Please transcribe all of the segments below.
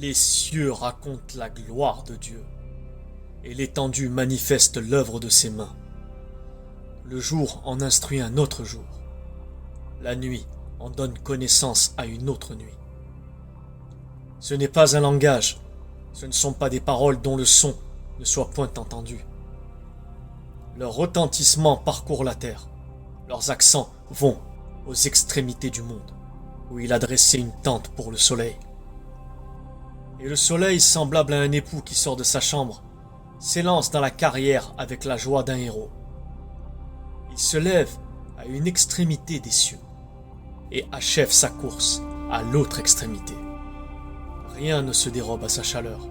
Les cieux racontent la gloire de Dieu, et l'étendue manifeste l'œuvre de ses mains. Le jour en instruit un autre jour. La nuit en donne connaissance à une autre nuit. Ce n'est pas un langage, ce ne sont pas des paroles dont le son ne soit point entendu. Leur retentissement parcourt la terre, leurs accents vont aux extrémités du monde, où il a dressé une tente pour le soleil. Et le soleil, semblable à un époux qui sort de sa chambre, s'élance dans la carrière avec la joie d'un héros. Il se lève à une extrémité des cieux et achève sa course à l'autre extrémité. Rien ne se dérobe à sa chaleur.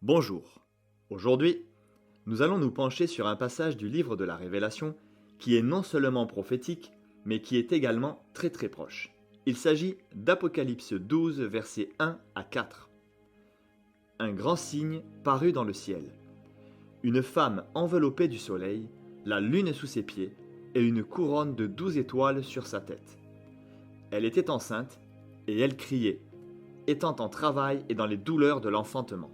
Bonjour. Aujourd'hui, nous allons nous pencher sur un passage du livre de la Révélation qui est non seulement prophétique, mais qui est également très proche. Il s'agit d'Apocalypse 12, versets 1 à 4. Un grand signe parut dans le ciel. Une femme enveloppée du soleil, la lune sous ses pieds, et une couronne de 12 étoiles sur sa tête. Elle était enceinte, et elle criait, étant en travail et dans les douleurs de l'enfantement.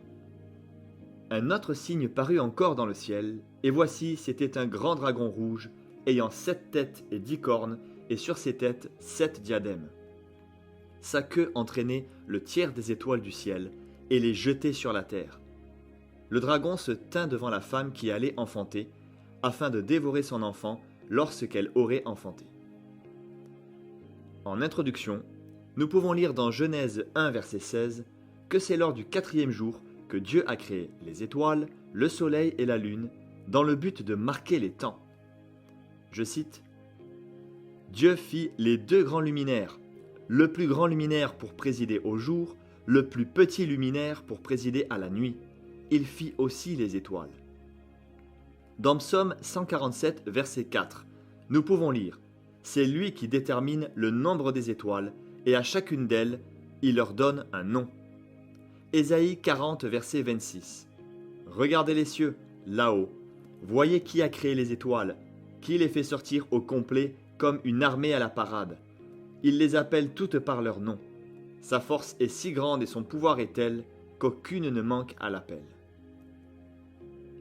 Un autre signe parut encore dans le ciel, et voici, c'était un grand dragon rouge, ayant 7 têtes et 10 cornes, et sur ses têtes 7 diadèmes. Sa queue entraînait le tiers des étoiles du ciel, et les jetait sur la terre. Le dragon se tint devant la femme qui allait enfanter, afin de dévorer son enfant lorsqu'elle aurait enfanté. En introduction, nous pouvons lire dans Genèse 1, verset 16, que c'est lors du 4e jour que Dieu a créé les étoiles, le soleil et la lune, dans le but de marquer les temps. Je cite, « Dieu fit les 2 grands luminaires, le plus grand luminaire pour présider au jour, le plus petit luminaire pour présider à la nuit. Il fit aussi les étoiles. » Dans Psaume 147, verset 4, nous pouvons lire, « C'est lui qui détermine le nombre des étoiles, et à chacune d'elles, il leur donne un nom. » Ésaïe 40, verset 26. Regardez les cieux, là-haut. Voyez qui a créé les étoiles, qui les fait sortir au complet comme une armée à la parade. Il les appelle toutes par leur nom. Sa force est si grande et son pouvoir est tel qu'aucune ne manque à l'appel.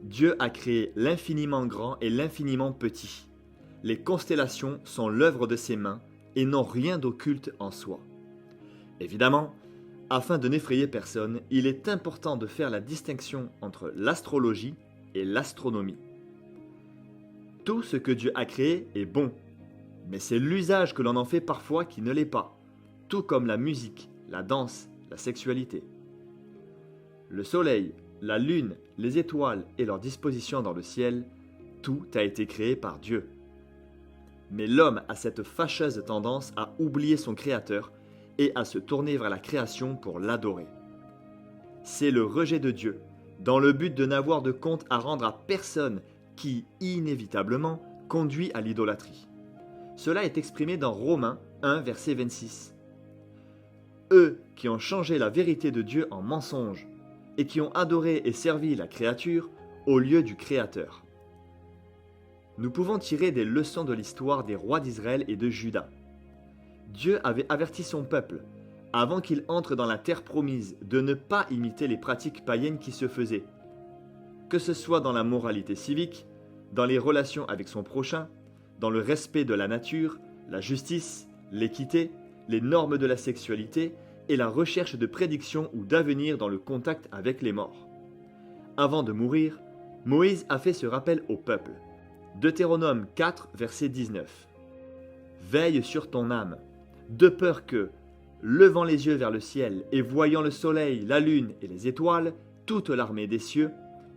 Dieu a créé l'infiniment grand et l'infiniment petit. Les constellations sont l'œuvre de ses mains et n'ont rien d'occulte en soi. Évidemment, afin de n'effrayer personne, il est important de faire la distinction entre l'astrologie et l'astronomie. Tout ce que Dieu a créé est bon, mais c'est l'usage que l'on en fait parfois qui ne l'est pas, tout comme la musique, la danse, la sexualité. Le soleil, la lune, les étoiles et leur disposition dans le ciel, tout a été créé par Dieu. Mais l'homme a cette fâcheuse tendance à oublier son Créateur et à se tourner vers la création pour l'adorer. C'est le rejet de Dieu, dans le but de n'avoir de compte à rendre à personne qui, inévitablement, conduit à l'idolâtrie. Cela est exprimé dans Romains 1, verset 26. Eux qui ont changé la vérité de Dieu en mensonge, et qui ont adoré et servi la créature au lieu du Créateur. Nous pouvons tirer des leçons de l'histoire des rois d'Israël et de Juda. Dieu avait averti son peuple, avant qu'il entre dans la terre promise, de ne pas imiter les pratiques païennes qui se faisaient. que ce soit dans la moralité civique, dans les relations avec son prochain, dans le respect de la nature, la justice, l'équité, les normes de la sexualité et la recherche de prédiction ou d'avenir dans le contact avec les morts. Avant de mourir, Moïse a fait ce rappel au peuple. Deutéronome 4, verset 19. Veille sur ton âme, de peur que, levant les yeux vers le ciel et voyant le soleil, la lune et les étoiles, toute l'armée des cieux,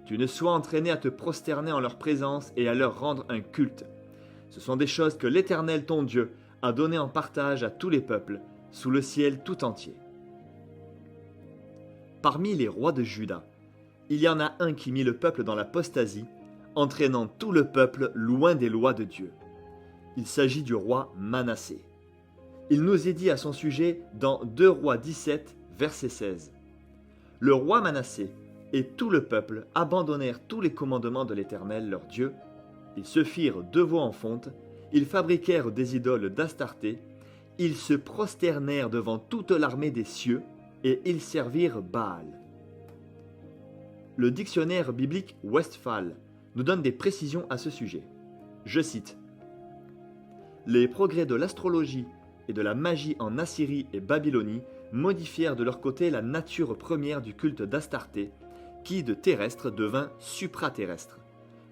tu ne sois entraîné à te prosterner en leur présence et à leur rendre un culte. Ce sont des choses que l'Éternel ton Dieu a données en partage à tous les peuples, sous le ciel tout entier. Parmi les rois de Juda, il y en a un qui mit le peuple dans l'apostasie, entraînant tout le peuple loin des lois de Dieu. Il s'agit du roi Manassé. Il nous est dit à son sujet dans 2 Rois 17, verset 16. Le roi Manassé et tout le peuple abandonnèrent tous les commandements de l'Éternel leur Dieu. Ils se firent 2 veaux en fonte, ils fabriquèrent des idoles d'Astarté, ils se prosternèrent devant toute l'armée des cieux, et ils servirent Baal. Le dictionnaire biblique Westphal nous donne des précisions à ce sujet. Je cite : les progrès de l'astrologie et de la magie en Assyrie et Babylonie modifièrent de leur côté la nature première du culte d'Astarté, qui de terrestre devint supraterrestre.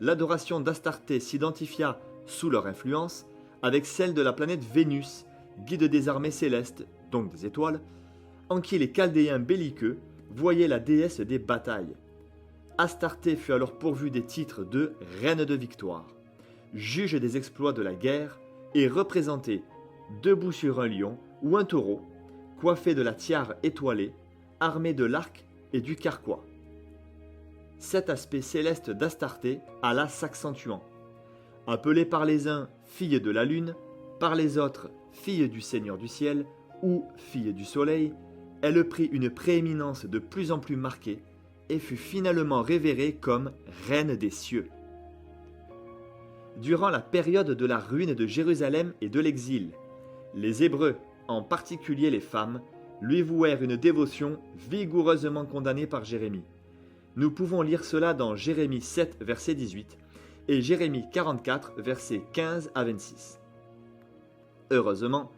L'adoration d'Astarté s'identifia, sous leur influence, avec celle de la planète Vénus, guide des armées célestes, donc des étoiles, en qui les Chaldéens belliqueux voyaient la déesse des batailles. Astarté fut alors pourvue des titres de reine de victoire, juge des exploits de la guerre, et représentée debout sur un lion ou un taureau, coiffée de la tiare étoilée, armée de l'arc et du carquois. Cet aspect céleste d'Astarté alla s'accentuant. Appelée par les uns fille de la lune, par les autres fille du Seigneur du ciel ou fille du soleil, elle prit une prééminence de plus en plus marquée et fut finalement révérée comme reine des cieux. Durant la période de la ruine de Jérusalem et de l'exil, les Hébreux, en particulier les femmes, lui vouèrent une dévotion vigoureusement condamnée par Jérémie. Nous pouvons lire cela dans Jérémie 7, verset 18 et Jérémie 44, versets 15 à 26. Heureusement,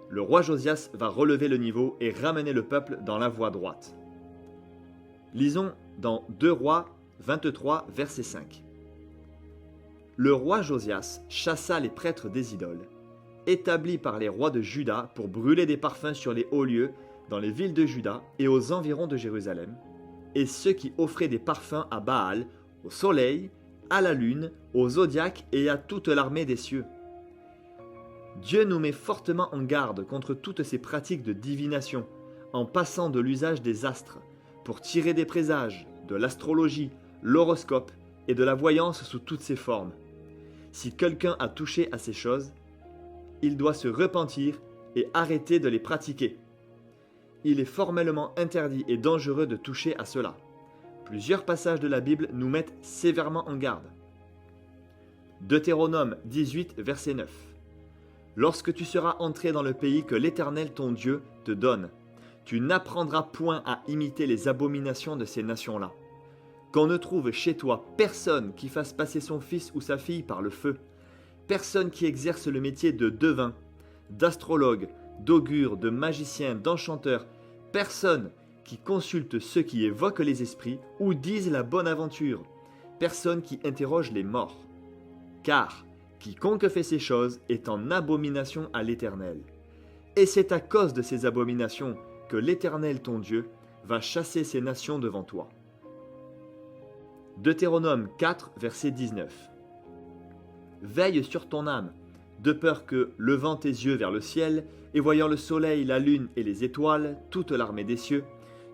le roi Josias va relever le niveau et ramener le peuple dans la voie droite. Lisons dans 2 Rois 23, verset 5. Le roi Josias chassa les prêtres des idoles, établis par les rois de Juda pour brûler des parfums sur les hauts lieux dans les villes de Juda et aux environs de Jérusalem, et ceux qui offraient des parfums à Baal, au soleil, à la lune, au zodiaque et à toute l'armée des cieux. Dieu nous met fortement en garde contre toutes ces pratiques de divination, en passant de l'usage des astres, pour tirer des présages, de l'astrologie, l'horoscope et de la voyance sous toutes ses formes. Si quelqu'un a touché à ces choses, il doit se repentir et arrêter de les pratiquer. Il est formellement interdit et dangereux de toucher à cela. Plusieurs passages de la Bible nous mettent sévèrement en garde. Deutéronome 18, verset 9. Lorsque tu seras entré dans le pays que l'Éternel ton Dieu te donne, tu n'apprendras point à imiter les abominations de ces nations-là. Qu'on ne trouve chez toi personne qui fasse passer son fils ou sa fille par le feu, personne qui exerce le métier de devin, d'astrologue, d'augure, de magicien, d'enchanteur, personne qui consulte ceux qui évoquent les esprits ou disent la bonne aventure, personne qui interroge les morts. Car quiconque fait ces choses est en abomination à l'Éternel. Et c'est à cause de ces abominations que l'Éternel ton Dieu va chasser ces nations devant toi. Deutéronome 4, verset 19. Veille sur ton âme, de peur que, levant tes yeux vers le ciel, et voyant le soleil, la lune et les étoiles, toute l'armée des cieux,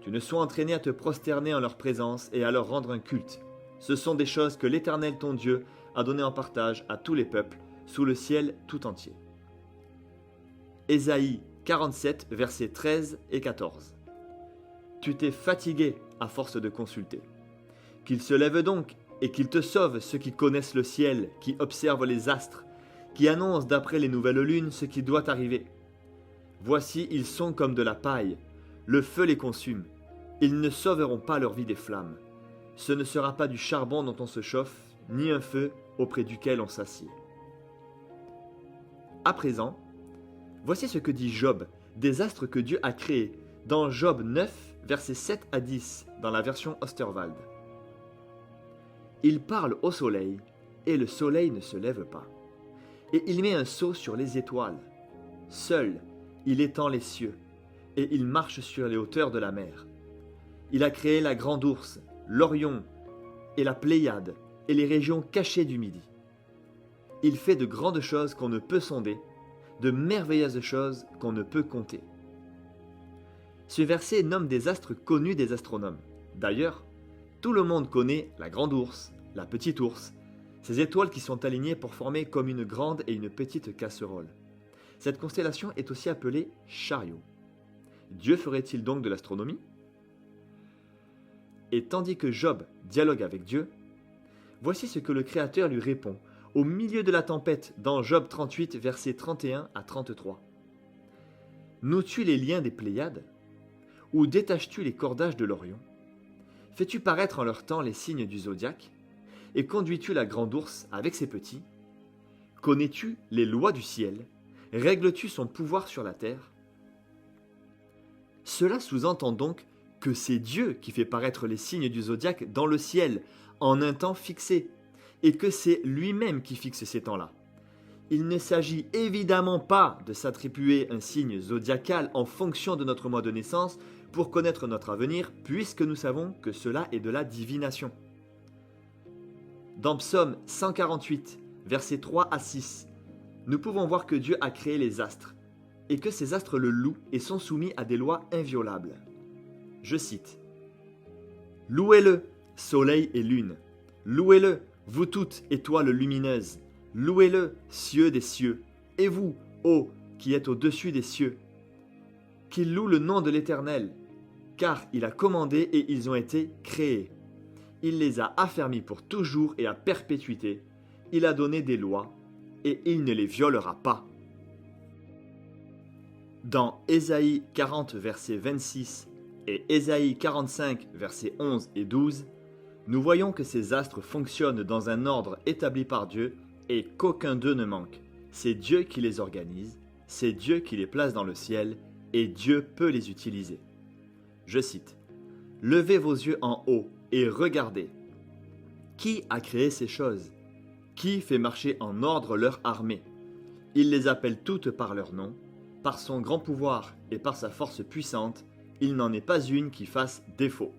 tu ne sois entraîné à te prosterner en leur présence et à leur rendre un culte. Ce sont des choses que l'Éternel ton Dieu a données en partage à tous les peuples, sous le ciel tout entier. Ésaïe 47, versets 13 et 14. Tu t'es fatigué à force de consulter. Qu'il se lève donc et qu'il te sauve ceux qui connaissent le ciel, qui observent les astres, qui annoncent d'après les nouvelles lunes ce qui doit arriver. Voici, ils sont comme de la paille, le feu les consume, ils ne sauveront pas leur vie des flammes. Ce ne sera pas du charbon dont on se chauffe, ni un feu auprès duquel on s'assied. À présent, voici ce que dit Job des astres que Dieu a créés dans Job 9, versets 7 à 10 dans la version Osterwald. Il parle au soleil, et le soleil ne se lève pas. Et il met un sceau sur les étoiles. Seul, il étend les cieux, et il marche sur les hauteurs de la mer. Il a créé la grande ourse, l'Orion, et la Pléiade, et les régions cachées du Midi. Il fait de grandes choses qu'on ne peut sonder, de merveilleuses choses qu'on ne peut compter. Ce verset nomme des astres connus des astronomes. D'ailleurs, tout le monde connaît la grande ourse, la petite ourse, ces étoiles qui sont alignées pour former comme une grande et une petite casserole. Cette constellation est aussi appelée chariot. Dieu ferait-il donc de l'astronomie? Et tandis que Job dialogue avec Dieu, voici ce que le Créateur lui répond au milieu de la tempête dans Job 38, versets 31 à 33. Noues-tu les liens des Pléiades? Ou détaches-tu les cordages de l'Orion? Fais-tu paraître en leur temps les signes du zodiaque? Et conduis-tu la grande ourse avec ses petits? Connais-tu les lois du ciel? Règles-tu son pouvoir sur la terre? Cela sous-entend donc que c'est Dieu qui fait paraître les signes du zodiaque dans le ciel en un temps fixé, et que c'est lui-même qui fixe ces temps-là. Il ne s'agit évidemment pas de s'attribuer un signe zodiacal en fonction de notre mois de naissance pour connaître notre avenir, puisque nous savons que cela est de la divination. Dans Psaume 148, versets 3 à 6, nous pouvons voir que Dieu a créé les astres, et que ces astres le louent et sont soumis à des lois inviolables. Je cite: « Louez-le, soleil et lune. Louez-le, vous toutes étoiles lumineuses. Louez-le, cieux des cieux. Et vous, ô, qui êtes au-dessus des cieux. Qu'il loue le nom de l'Éternel, car il a commandé et ils ont été créés. Il les a affermis pour toujours et à perpétuité. Il a donné des lois, et il ne les violera pas. » Dans Ésaïe 40, verset 26 et Ésaïe 45, versets 11 et 12, nous voyons que ces astres fonctionnent dans un ordre établi par Dieu et qu'aucun d'eux ne manque. C'est Dieu qui les organise, c'est Dieu qui les place dans le ciel et Dieu peut les utiliser. Je cite: « Levez vos yeux en haut et regardez. Qui a créé ces choses? Qui fait marcher en ordre leur armée? Il les appelle toutes par leur nom. Par son grand pouvoir et par sa force puissante, il n'en est pas une qui fasse défaut. »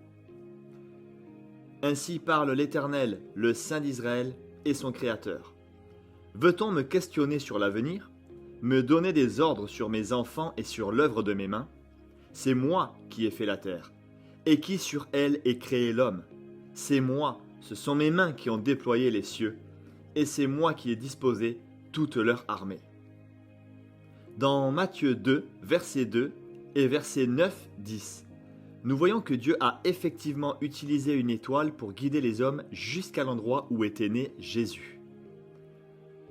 Ainsi parle l'Éternel, le Saint d'Israël et son Créateur. Veut-on me questionner sur l'avenir? Me donner des ordres sur mes enfants et sur l'œuvre de mes mains? C'est moi qui ai fait la terre, et qui sur elle ai créé l'homme. C'est moi, ce sont mes mains qui ont déployé les cieux, et c'est moi qui ai disposé toute leur armée. Dans Matthieu 2, verset 2 et verset 9-10, nous voyons que Dieu a effectivement utilisé une étoile pour guider les hommes jusqu'à l'endroit où était né Jésus.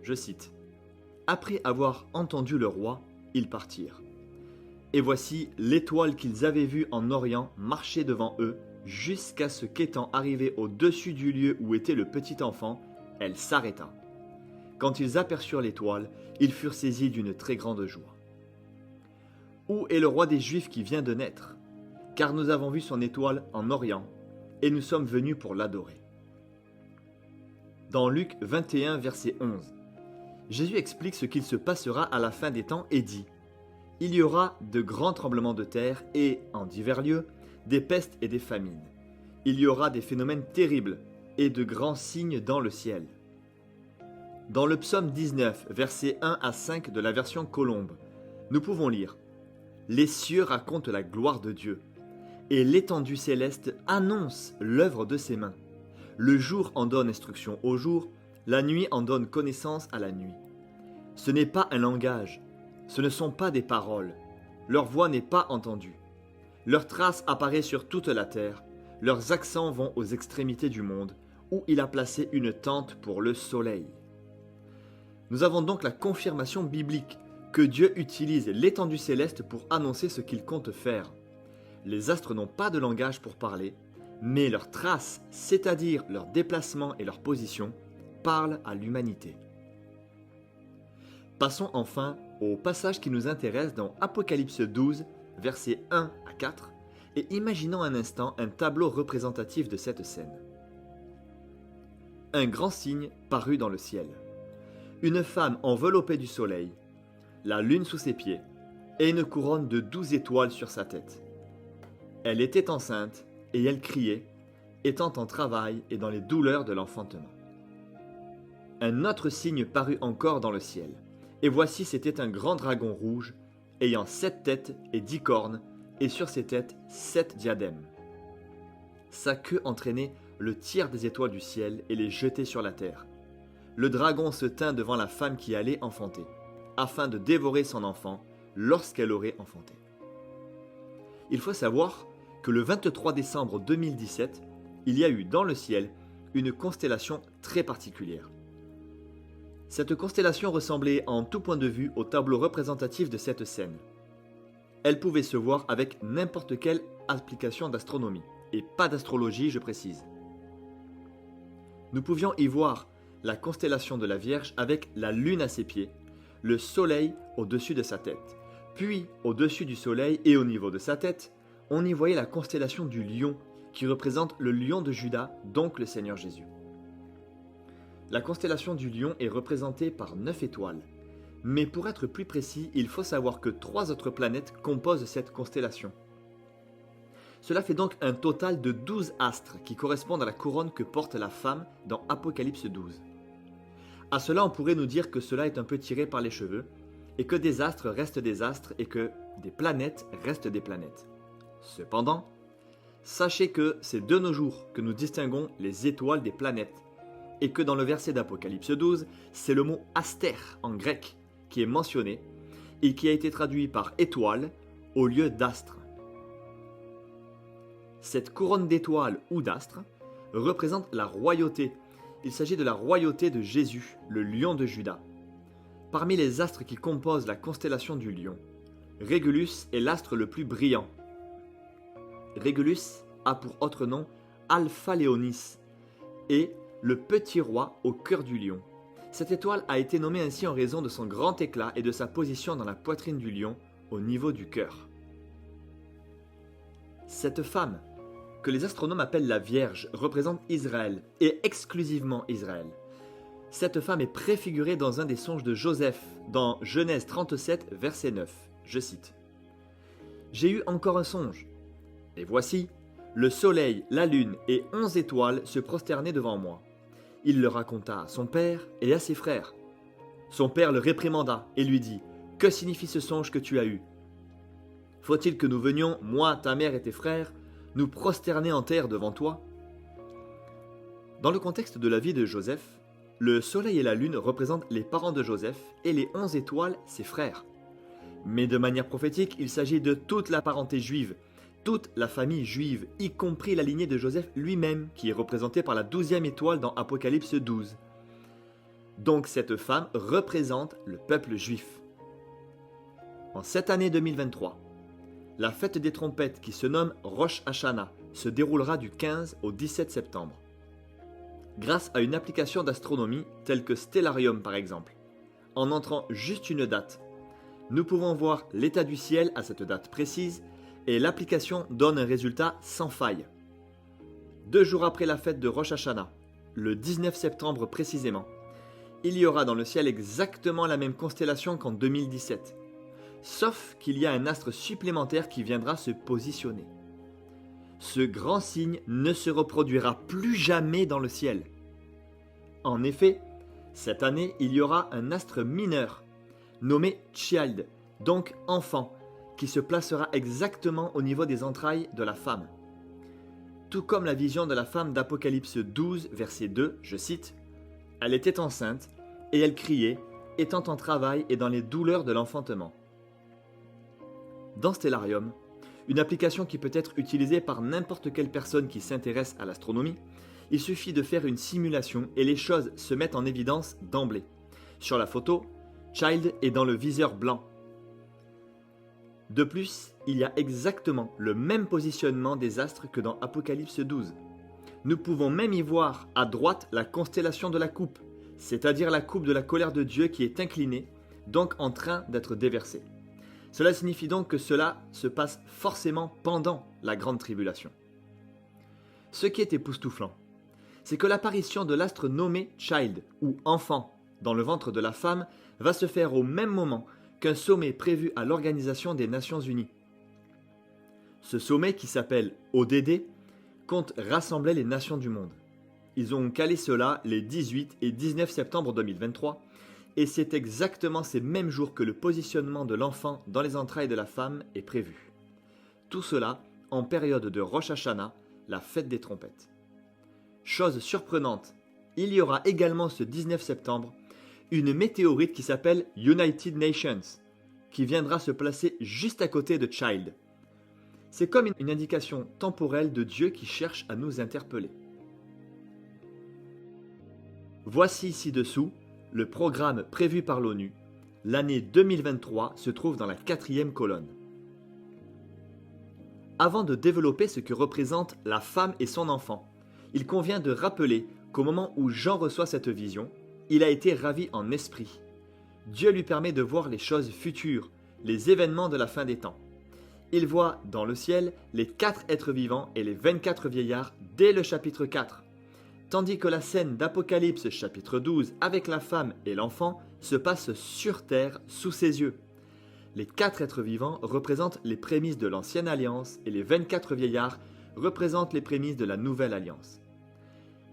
Je cite: « Après avoir entendu le roi, ils partirent. Et voici l'étoile qu'ils avaient vue en Orient marcher devant eux, jusqu'à ce qu'étant arrivée au-dessus du lieu où était le petit enfant, elle s'arrêta. Quand ils aperçurent l'étoile, ils furent saisis d'une très grande joie. Où est le roi des Juifs qui vient de naître? Car nous avons vu son étoile en Orient, et nous sommes venus pour l'adorer. » Dans Luc 21, verset 11, Jésus explique ce qu'il se passera à la fin des temps et dit: « Il y aura de grands tremblements de terre et, en divers lieux, des pestes et des famines. Il y aura des phénomènes terribles et de grands signes dans le ciel. » Dans le psaume 19, versets 1 à 5 de la version Colombe, nous pouvons lire: « Les cieux racontent la gloire de Dieu, et l'étendue céleste annonce l'œuvre de ses mains. Le jour en donne instruction au jour, la nuit en donne connaissance à la nuit. Ce n'est pas un langage, ce ne sont pas des paroles, leur voix n'est pas entendue. Leur trace apparaît sur toute la terre, leurs accents vont aux extrémités du monde, où il a placé une tente pour le soleil. » Nous avons donc la confirmation biblique que Dieu utilise l'étendue céleste pour annoncer ce qu'il compte faire. Les astres n'ont pas de langage pour parler, mais leurs traces, c'est-à-dire leur déplacement et leur position, parlent à l'humanité. Passons enfin au passage qui nous intéresse dans Apocalypse 12, versets 1 à 4, et imaginons un instant un tableau représentatif de cette scène. Un grand signe parut dans le ciel. Une femme enveloppée du soleil, la lune sous ses pieds, et une couronne de 12 étoiles sur sa tête. Elle était enceinte, et elle criait, étant en travail et dans les douleurs de l'enfantement. Un autre signe parut encore dans le ciel, et voici c'était un grand dragon rouge, ayant 7 têtes et 10 cornes, et sur ses têtes 7 diadèmes. Sa queue entraînait le tiers des étoiles du ciel et les jetait sur la terre. Le dragon se tint devant la femme qui allait enfanter, afin de dévorer son enfant lorsqu'elle aurait enfanté. Il faut savoir que le 23 décembre 2017, il y a eu dans le ciel une constellation très particulière. Cette constellation ressemblait en tout point de vue au tableau représentatif de cette scène. Elle pouvait se voir avec n'importe quelle application d'astronomie, et pas d'astrologie je précise. Nous pouvions y voir la constellation de la Vierge avec la lune à ses pieds, le soleil au-dessus de sa tête. Puis, au-dessus du soleil et au niveau de sa tête, on y voyait la constellation du lion, qui représente le lion de Juda, donc le Seigneur Jésus. La constellation du lion est représentée par 9 étoiles. Mais pour être plus précis, il faut savoir que 3 autres planètes composent cette constellation. Cela fait donc un total de 12 astres qui correspondent à la couronne que porte la femme dans Apocalypse 12. À cela, on pourrait nous dire que cela est un peu tiré par les cheveux, et que des astres restent des astres et que des planètes restent des planètes. Cependant, sachez que c'est de nos jours que nous distinguons les étoiles des planètes, et que dans le verset d'Apocalypse 12, c'est le mot aster en grec qui est mentionné, et qui a été traduit par étoile au lieu d'astre. Cette couronne d'étoiles ou d'astres représente la royauté. Il s'agit de la royauté de Jésus, le lion de Juda. Parmi les astres qui composent la constellation du lion, Régulus est l'astre le plus brillant. Régulus a pour autre nom Alpha Léonis et le petit roi au cœur du lion. Cette étoile a été nommée ainsi en raison de son grand éclat et de sa position dans la poitrine du lion au niveau du cœur. Cette femme, que les astronomes appellent la Vierge, représente Israël, et exclusivement Israël. Cette femme est préfigurée dans un des songes de Joseph, dans Genèse 37, verset 9. Je cite. « J'ai eu encore un songe, et voici, le soleil, la lune et 11 étoiles se prosternaient devant moi. Il le raconta à son père et à ses frères. Son père le réprimanda et lui dit, « Que signifie ce songe que tu as eu ? Faut-il que nous venions, moi, ta mère et tes frères, nous prosterner en terre devant toi ?» Dans le contexte de la vie de Joseph, le soleil et la lune représentent les parents de Joseph et les 11 étoiles ses frères. Mais de manière prophétique, il s'agit de toute la parenté juive, toute la famille juive, y compris la lignée de Joseph lui-même, qui est représentée par la 12e étoile dans Apocalypse 12. Donc cette femme représente le peuple juif. En cette année 2023, la fête des trompettes qui se nomme Rosh Hashanah se déroulera du 15 au 17 septembre. Grâce à une application d'astronomie telle que Stellarium par exemple, en entrant juste une date, nous pouvons voir l'état du ciel à cette date précise et l'application donne un résultat sans faille. 2 jours après la fête de Rosh Hashanah, le 19 septembre précisément, il y aura dans le ciel exactement la même constellation qu'en 2017. Sauf qu'il y a un astre supplémentaire qui viendra se positionner. Ce grand signe ne se reproduira plus jamais dans le ciel. En effet, cette année, il y aura un astre mineur, nommé Child, donc enfant, qui se placera exactement au niveau des entrailles de la femme. Tout comme la vision de la femme d'Apocalypse 12, verset 2, je cite, « Elle était enceinte, et elle criait, étant en travail et dans les douleurs de l'enfantement. » Dans Stellarium, une application qui peut être utilisée par n'importe quelle personne qui s'intéresse à l'astronomie, il suffit de faire une simulation et les choses se mettent en évidence d'emblée. Sur la photo, Child est dans le viseur blanc. De plus, il y a exactement le même positionnement des astres que dans Apocalypse 12. Nous pouvons même y voir à droite la constellation de la coupe, c'est-à-dire la coupe de la colère de Dieu qui est inclinée, donc en train d'être déversée. Cela signifie donc que cela se passe forcément pendant la grande tribulation. Ce qui est époustouflant, c'est que l'apparition de l'astre nommé Child, ou enfant, dans le ventre de la femme, va se faire au même moment qu'un sommet prévu à l'Organisation des Nations Unies. Ce sommet, qui s'appelle ODD, compte rassembler les nations du monde. Ils ont calé cela les 18 et 19 septembre 2023, et c'est exactement ces mêmes jours que le positionnement de l'enfant dans les entrailles de la femme est prévu. Tout cela en période de Rosh Hashanah, la fête des trompettes. Chose surprenante, il y aura également ce 19 septembre une météorite qui s'appelle United Nations, qui viendra se placer juste à côté de Child. C'est comme une indication temporelle de Dieu qui cherche à nous interpeller. Voici ci-dessous le programme prévu par l'ONU. L'année 2023 se trouve dans la 4e colonne. Avant de développer ce que représente la femme et son enfant, il convient de rappeler qu'au moment où Jean reçoit cette vision, il a été ravi en esprit. Dieu lui permet de voir les choses futures, les événements de la fin des temps. Il voit dans le ciel les 4 êtres vivants et les 24 vieillards dès le chapitre 4, tandis que la scène d'Apocalypse chapitre 12 avec la femme et l'enfant se passe sur terre sous ses yeux. Les 4 êtres vivants représentent les prémices de l'ancienne alliance et les 24 vieillards représentent les prémices de la nouvelle alliance.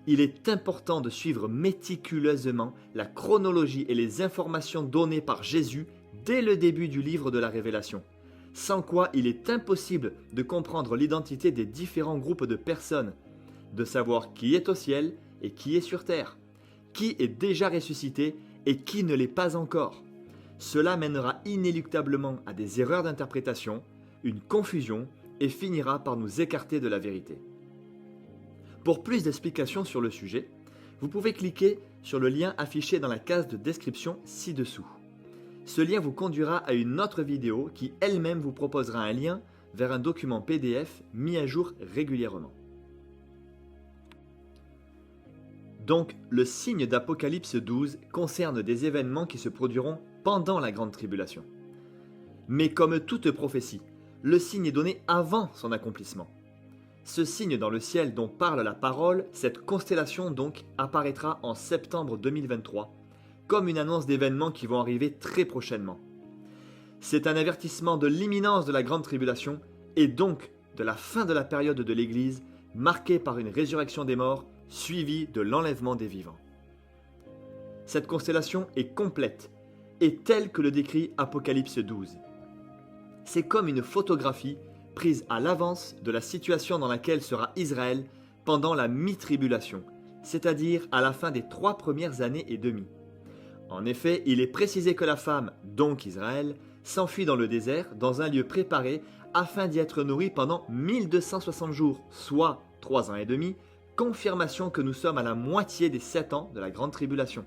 Il est important de suivre méticuleusement la chronologie et les informations données par Jésus dès le début du livre de la Révélation, sans quoi il est impossible de comprendre l'identité des différents groupes de personnes, de savoir qui est au ciel et qui est sur terre, qui est déjà ressuscité et qui ne l'est pas encore. Cela mènera inéluctablement à des erreurs d'interprétation, une confusion et finira par nous écarter de la vérité. Pour plus d'explications sur le sujet, vous pouvez cliquer sur le lien affiché dans la case de description ci-dessous. Ce lien vous conduira à une autre vidéo qui elle-même vous proposera un lien vers un document PDF mis à jour régulièrement. Donc, le signe d'Apocalypse 12 concerne des événements qui se produiront pendant la grande tribulation. Mais comme toute prophétie, le signe est donné avant son accomplissement. Ce signe dans le ciel dont parle la parole, cette constellation donc, apparaîtra en septembre 2023, comme une annonce d'événements qui vont arriver très prochainement. C'est un avertissement de l'imminence de la grande tribulation et donc de la fin de la période de l'Église, marquée par une résurrection des morts, suivie de l'enlèvement des vivants. Cette constellation est complète et telle que le décrit Apocalypse 12. C'est comme une photographie prise à l'avance de la situation dans laquelle sera Israël pendant la mi-tribulation, c'est-à-dire à la fin des 3 premières années et demie. En effet, il est précisé que la femme, donc Israël, s'enfuit dans le désert, dans un lieu préparé, afin d'y être nourrie pendant 1260 jours, soit 3 ans et demi, confirmation que nous sommes à la moitié des 7 ans de la grande tribulation.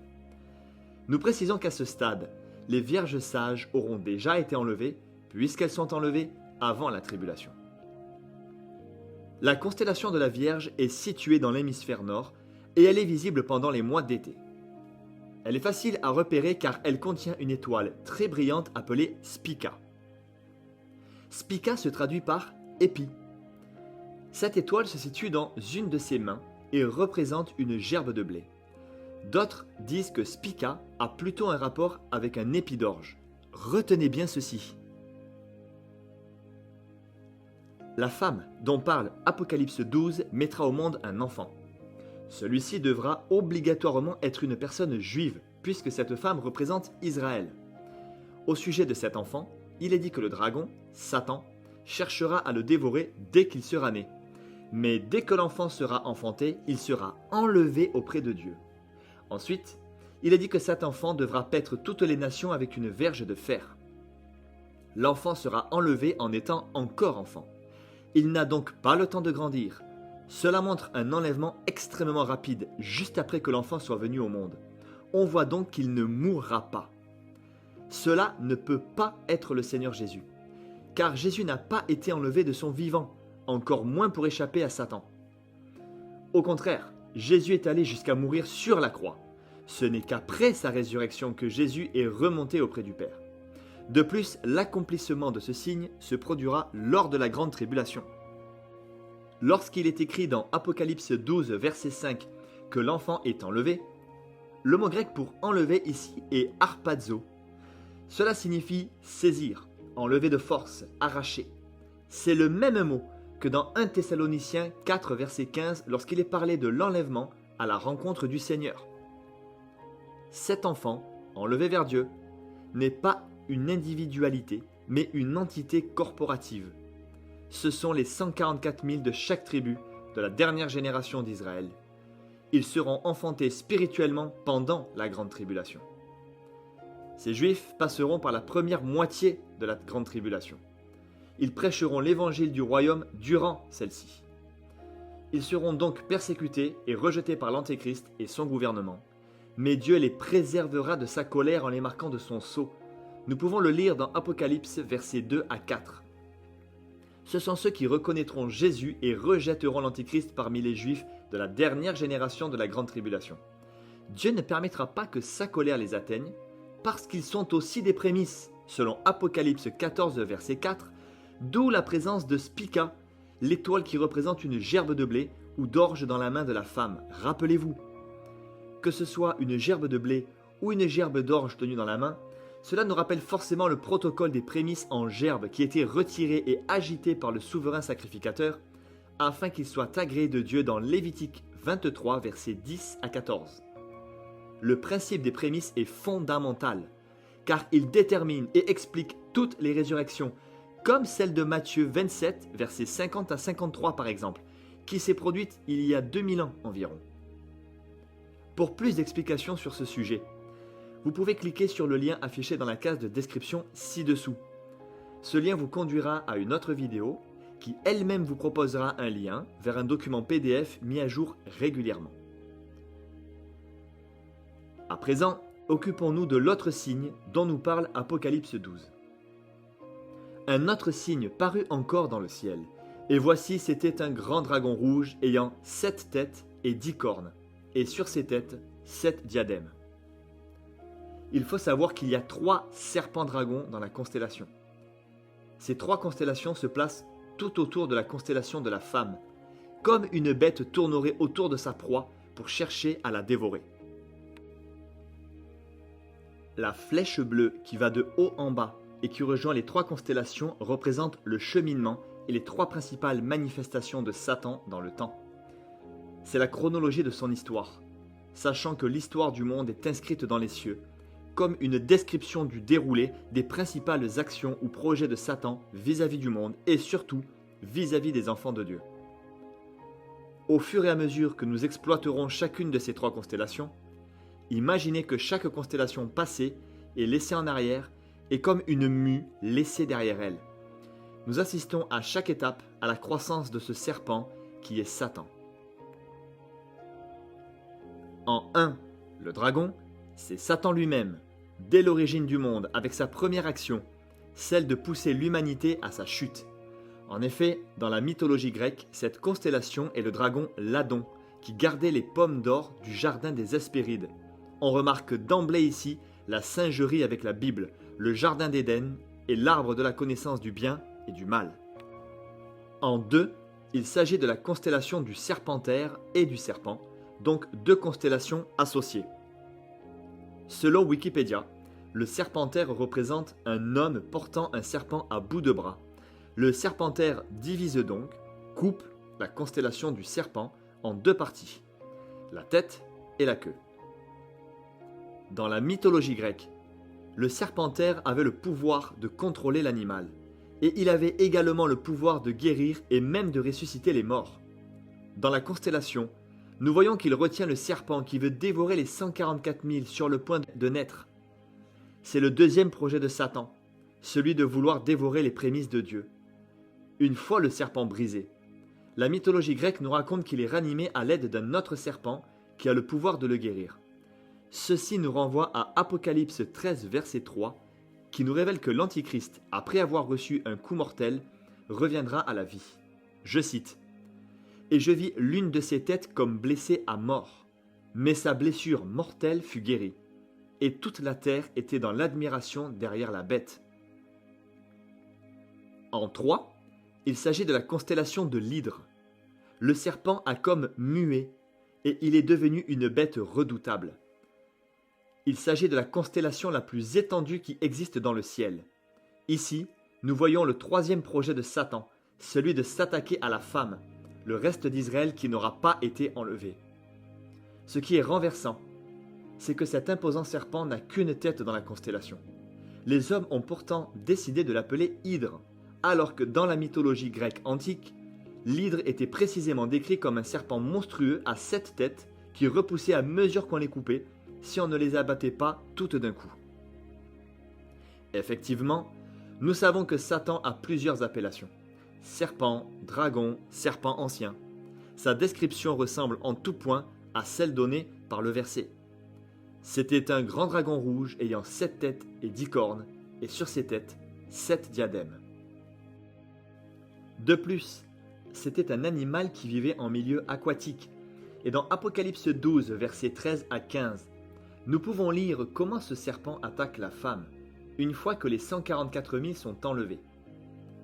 Nous précisons qu'à ce stade, les vierges sages auront déjà été enlevées, puisqu'elles sont enlevées avant la tribulation. La constellation de la Vierge est située dans l'hémisphère nord et elle est visible pendant les mois d'été. Elle est facile à repérer car elle contient une étoile très brillante appelée Spica. Spica se traduit par épi. Cette étoile se situe dans une de ses mains et représente une gerbe de blé. D'autres disent que Spica a plutôt un rapport avec un épi d'orge. Retenez bien ceci. La femme dont parle Apocalypse 12 mettra au monde un enfant. Celui-ci devra obligatoirement être une personne juive, puisque cette femme représente Israël. Au sujet de cet enfant, il est dit que le dragon, Satan, cherchera à le dévorer dès qu'il sera né. Mais dès que l'enfant sera enfanté, il sera enlevé auprès de Dieu. Ensuite, il est dit que cet enfant devra paître toutes les nations avec une verge de fer. L'enfant sera enlevé en étant encore enfant. Il n'a donc pas le temps de grandir. Cela montre un enlèvement extrêmement rapide, juste après que l'enfant soit venu au monde. On voit donc qu'il ne mourra pas. Cela ne peut pas être le Seigneur Jésus. car Jésus n'a pas été enlevé de son vivant, encore moins pour échapper à Satan. Au contraire, Jésus est allé jusqu'à mourir sur la croix. Ce n'est qu'après sa résurrection que Jésus est remonté auprès du Père. De plus, l'accomplissement de ce signe se produira lors de la grande tribulation. Lorsqu'il est écrit dans Apocalypse 12, verset 5, que l'enfant est enlevé, le mot grec pour enlever ici est harpazo. Cela signifie saisir, enlever de force, arracher. C'est le même mot que dans 1 Thessaloniciens 4, verset 15, lorsqu'il est parlé de l'enlèvement à la rencontre du Seigneur. Cet enfant, enlevé vers Dieu, n'est pas une individualité, mais une entité corporative. Ce sont les 144 000 de chaque tribu de la dernière génération d'Israël. Ils seront enfantés spirituellement pendant la grande tribulation. Ces Juifs passeront par la première moitié de la grande tribulation. Ils prêcheront l'évangile du royaume durant celle-ci. Ils seront donc persécutés et rejetés par l'Antéchrist et son gouvernement, mais Dieu les préservera de sa colère en les marquant de son sceau. Nous pouvons le lire dans Apocalypse versets 2 à 4. Ce sont ceux qui reconnaîtront Jésus et rejetteront l'Antéchrist parmi les Juifs de la dernière génération de la grande tribulation. Dieu ne permettra pas que sa colère les atteigne, parce qu'ils sont aussi des prémices, selon Apocalypse 14, verset 4, d'où la présence de Spica, l'étoile qui représente une gerbe de blé ou d'orge dans la main de la femme. Rappelez-vous, que ce soit une gerbe de blé ou une gerbe d'orge tenue dans la main, cela nous rappelle forcément le protocole des prémices en gerbe qui était retiré et agité par le souverain sacrificateur afin qu'il soit agréé de Dieu dans Lévitique 23, versets 10 à 14. Le principe des prémices est fondamental, car il détermine et explique toutes les résurrections, comme celle de Matthieu 27, versets 50 à 53 par exemple, qui s'est produite il y a 2000 ans environ. Pour plus d'explications sur ce sujet, vous pouvez cliquer sur le lien affiché dans la case de description ci-dessous. Ce lien vous conduira à une autre vidéo qui elle-même vous proposera un lien vers un document PDF mis à jour régulièrement. À présent, occupons-nous de l'autre signe dont nous parle Apocalypse 12. Un autre signe parut encore dans le ciel, et voici c'était un grand dragon rouge ayant 7 têtes et 10 cornes, et sur ses têtes 7 diadèmes. Il faut savoir qu'il y a 3 serpents-dragons dans la constellation. Ces 3 constellations se placent tout autour de la constellation de la femme, comme une bête tournerait autour de sa proie pour chercher à la dévorer. La flèche bleue qui va de haut en bas et qui rejoint les 3 constellations représente le cheminement et les 3 principales manifestations de Satan dans le temps. C'est la chronologie de son histoire, sachant que l'histoire du monde est inscrite dans les cieux, comme une description du déroulé des principales actions ou projets de Satan vis-à-vis du monde et surtout vis-à-vis des enfants de Dieu. Au fur et à mesure que nous exploiterons chacune de ces 3 constellations, imaginez que chaque constellation passée et laissée en arrière est comme une mue laissée derrière elle. Nous assistons à chaque étape à la croissance de ce serpent qui est Satan. En 1, le dragon, c'est Satan lui-même, dès l'origine du monde, avec sa première action, celle de pousser l'humanité à sa chute. En effet, dans la mythologie grecque, cette constellation est le dragon Ladon, qui gardait les pommes d'or du jardin des Hespérides. On remarque d'emblée ici la singerie avec la Bible, le jardin d'Éden et l'arbre de la connaissance du bien et du mal. En 2, il s'agit de la constellation du Serpentaire et du Serpent, donc 2 constellations associées. Selon Wikipédia, le Serpentaire représente un homme portant un serpent à bout de bras. Le Serpentaire divise donc, coupe la constellation du Serpent en 2 parties, la tête et la queue. Dans la mythologie grecque, le Serpentaire avait le pouvoir de contrôler l'animal, et il avait également le pouvoir de guérir et même de ressusciter les morts. Dans la constellation, nous voyons qu'il retient le serpent qui veut dévorer les 144 000 sur le point de naître. C'est le 2e projet de Satan, celui de vouloir dévorer les prémices de Dieu. Une fois le serpent brisé, la mythologie grecque nous raconte qu'il est ranimé à l'aide d'un autre serpent qui a le pouvoir de le guérir. Ceci nous renvoie à Apocalypse 13, verset 3, qui qui nous révèle que l'Antichrist, après avoir reçu un coup mortel, reviendra à la vie. Je cite : « Et je vis l'une de ses têtes comme blessée à mort, mais sa blessure mortelle fut guérie, et toute la terre était dans l'admiration derrière la bête. » En 3, il s'agit de la constellation de l'Hydre. Le serpent a comme mué, et il est devenu une bête redoutable. Il s'agit de la constellation la plus étendue qui existe dans le ciel. Ici, nous voyons le troisième projet de Satan, celui de s'attaquer à la femme, le reste d'Israël qui n'aura pas été enlevé. Ce qui est renversant, c'est que cet imposant serpent n'a qu'une tête dans la constellation. Les hommes ont pourtant décidé de l'appeler Hydre, alors que dans la mythologie grecque antique, l'Hydre était précisément décrit comme un serpent monstrueux à 7 têtes qui repoussait à mesure qu'on les coupait, si on ne les abattait pas toutes d'un coup. Effectivement, nous savons que Satan a plusieurs appellations. Serpent, dragon, serpent ancien. Sa description ressemble en tout point à celle donnée par le verset. C'était un grand dragon rouge ayant 7 têtes et 10 cornes, et sur ses têtes, 7 diadèmes. De plus, c'était un animal qui vivait en milieu aquatique, et dans Apocalypse 12, versets 13 à 15, nous pouvons lire comment ce serpent attaque la femme, une fois que les 144 000 sont enlevés.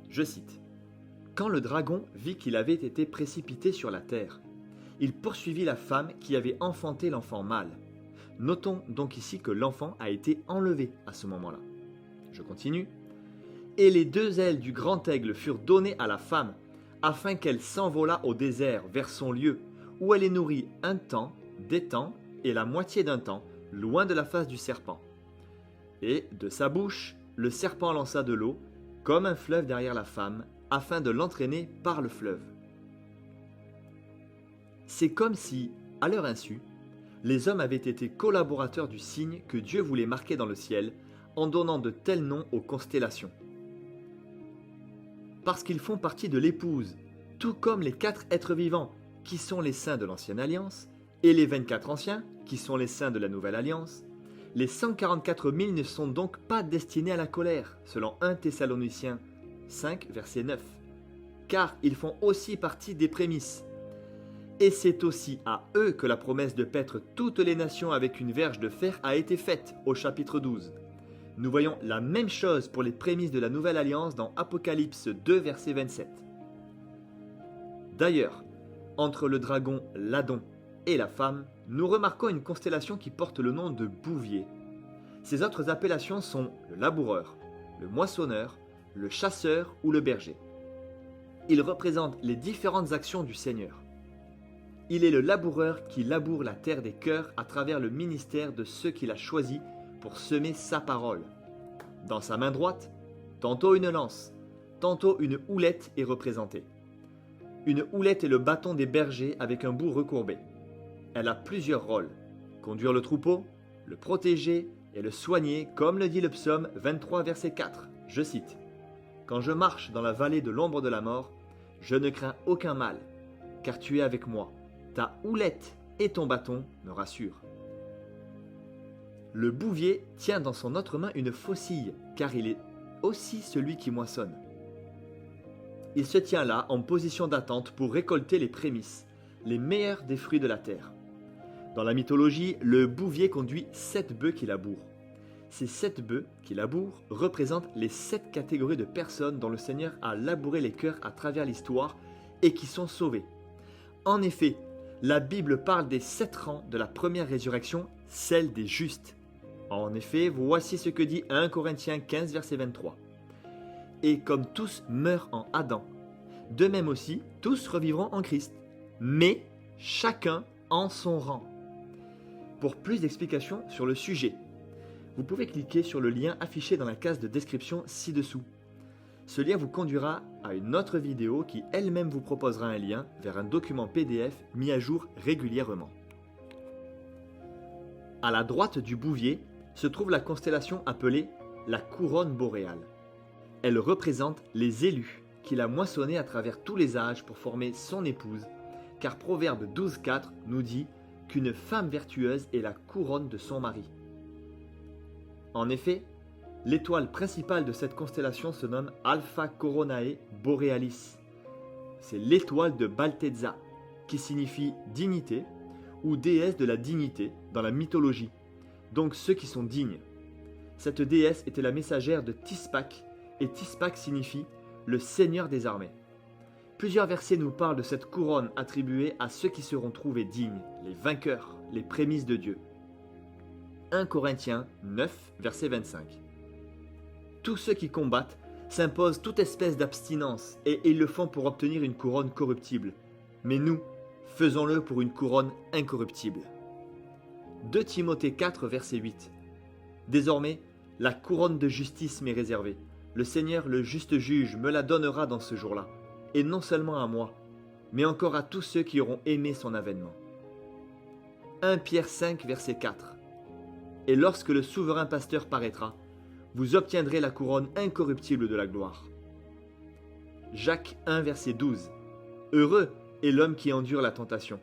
Je cite : « Quand le dragon vit qu'il avait été précipité sur la terre, il poursuivit la femme qui avait enfanté l'enfant mâle. » Notons donc ici que l'enfant a été enlevé à ce moment-là. Je continue. « Et les 2 ailes du grand aigle furent données à la femme, afin qu'elle s'envolât au désert vers son lieu, où elle est nourrie un temps, des temps et la moitié d'un temps, loin de la face du serpent. Et de sa bouche, le serpent lança de l'eau, comme un fleuve derrière la femme, afin de l'entraîner par le fleuve. » C'est comme si, à leur insu, les hommes avaient été collaborateurs du signe que Dieu voulait marquer dans le ciel en donnant de tels noms aux constellations. Parce qu'ils font partie de l'épouse, tout comme les 4 êtres vivants, qui sont les saints de l'Ancienne Alliance, et les 24 anciens, qui sont les saints de la Nouvelle Alliance, les 144 000 ne sont donc pas destinés à la colère, selon 1 Thessaloniciens 5, verset 9, car ils font aussi partie des prémices. Et c'est aussi à eux que la promesse de paître toutes les nations avec une verge de fer a été faite, au chapitre 12. Nous voyons la même chose pour les prémices de la Nouvelle Alliance dans Apocalypse 2, verset 27. D'ailleurs, entre le dragon Ladon et la femme, nous remarquons une constellation qui porte le nom de Bouvier. Ces autres appellations sont le laboureur, le moissonneur, le chasseur ou le berger. Ils représentent les différentes actions du Seigneur. Il est le laboureur qui laboure la terre des cœurs à travers le ministère de ceux qu'il a choisis pour semer sa parole. Dans sa main droite, tantôt une lance, tantôt une houlette est représentée. Une houlette est le bâton des bergers avec un bout recourbé. Elle a plusieurs rôles : conduire le troupeau, le protéger et le soigner, comme le dit le psaume 23, verset 4. Je cite : « Quand je marche dans la vallée de l'ombre de la mort, je ne crains aucun mal, car tu es avec moi. Ta houlette et ton bâton me rassurent. » Le bouvier tient dans son autre main une faucille, car il est aussi celui qui moissonne. Il se tient là en position d'attente pour récolter les prémices, les meilleurs des fruits de la terre. Dans la mythologie, le bouvier conduit 7 bœufs qui labourent. Ces 7 bœufs qui labourent représentent les 7 catégories de personnes dont le Seigneur a labouré les cœurs à travers l'histoire et qui sont sauvées. En effet, la Bible parle des 7 rangs de la première résurrection, celle des justes. En effet, voici ce que dit 1 Corinthiens 15, verset 23. « Et comme tous meurent en Adam, de même aussi tous revivront en Christ, mais chacun en son rang. » Pour plus d'explications sur le sujet, vous pouvez cliquer sur le lien affiché dans la case de description ci-dessous. Ce lien vous conduira à une autre vidéo qui elle-même vous proposera un lien vers un document PDF mis à jour régulièrement. À la droite du bouvier se trouve la constellation appelée la couronne boréale. Elle représente les élus qu'il a moissonnés à travers tous les âges pour former son épouse, car Proverbe 12,4 nous dit qu'une femme vertueuse est la couronne de son mari. En effet, L'étoile principale de cette constellation se nomme Alpha Coronae Borealis. C'est l'étoile de Balthazar, qui signifie dignité ou déesse de la dignité dans la mythologie, donc ceux qui sont dignes. Cette déesse était la messagère de Tispak, et Tispak signifie le Seigneur des armées. Plusieurs versets nous parlent de cette couronne attribuée à ceux qui seront trouvés dignes, les vainqueurs, les prémices de Dieu. 1 Corinthiens 9, verset 25. Tous ceux qui combattent s'imposent toute espèce d'abstinence et ils le font pour obtenir une couronne corruptible. Mais nous, faisons-le pour une couronne incorruptible. 2 Timothée 4, verset 8. Désormais, la couronne de justice m'est réservée. Le Seigneur, le juste juge, me la donnera dans ce jour-là, et non seulement à moi, mais encore à tous ceux qui auront aimé son avènement. 1 Pierre 5, verset 4. Et lorsque le souverain pasteur paraîtra, vous obtiendrez la couronne incorruptible de la gloire. Jacques 1, verset 12. Heureux est l'homme qui endure la tentation,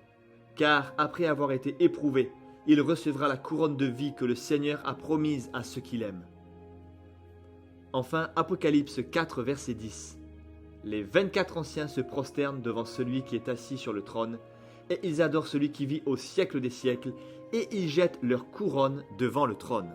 car après avoir été éprouvé, il recevra la couronne de vie que le Seigneur a promise à ceux qui l'aiment. Enfin, Apocalypse 4, verset 10. Les 24 anciens se prosternent devant celui qui est assis sur le trône, et ils adorent celui qui vit au siècle des siècles, et ils jettent leur couronne devant le trône.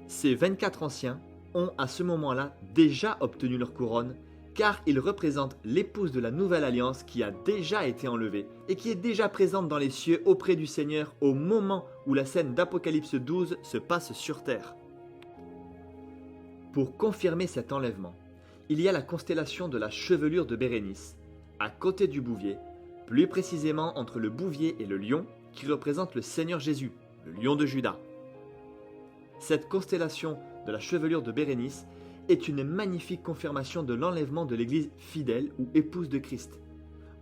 Ces 24 anciens ont à ce moment-là déjà obtenu leur couronne, car ils représentent l'épouse de la nouvelle alliance qui a déjà été enlevée et qui est déjà présente dans les cieux auprès du Seigneur au moment où la scène d'Apocalypse 12 se passe sur terre. Pour confirmer cet enlèvement, il y a la constellation de la chevelure de Bérénice, à côté du bouvier, plus précisément entre le bouvier et le lion, qui représente le Seigneur Jésus, le lion de Juda. Cette constellation de la chevelure de Bérénice est une magnifique confirmation de l'enlèvement de l'Église fidèle ou épouse de Christ.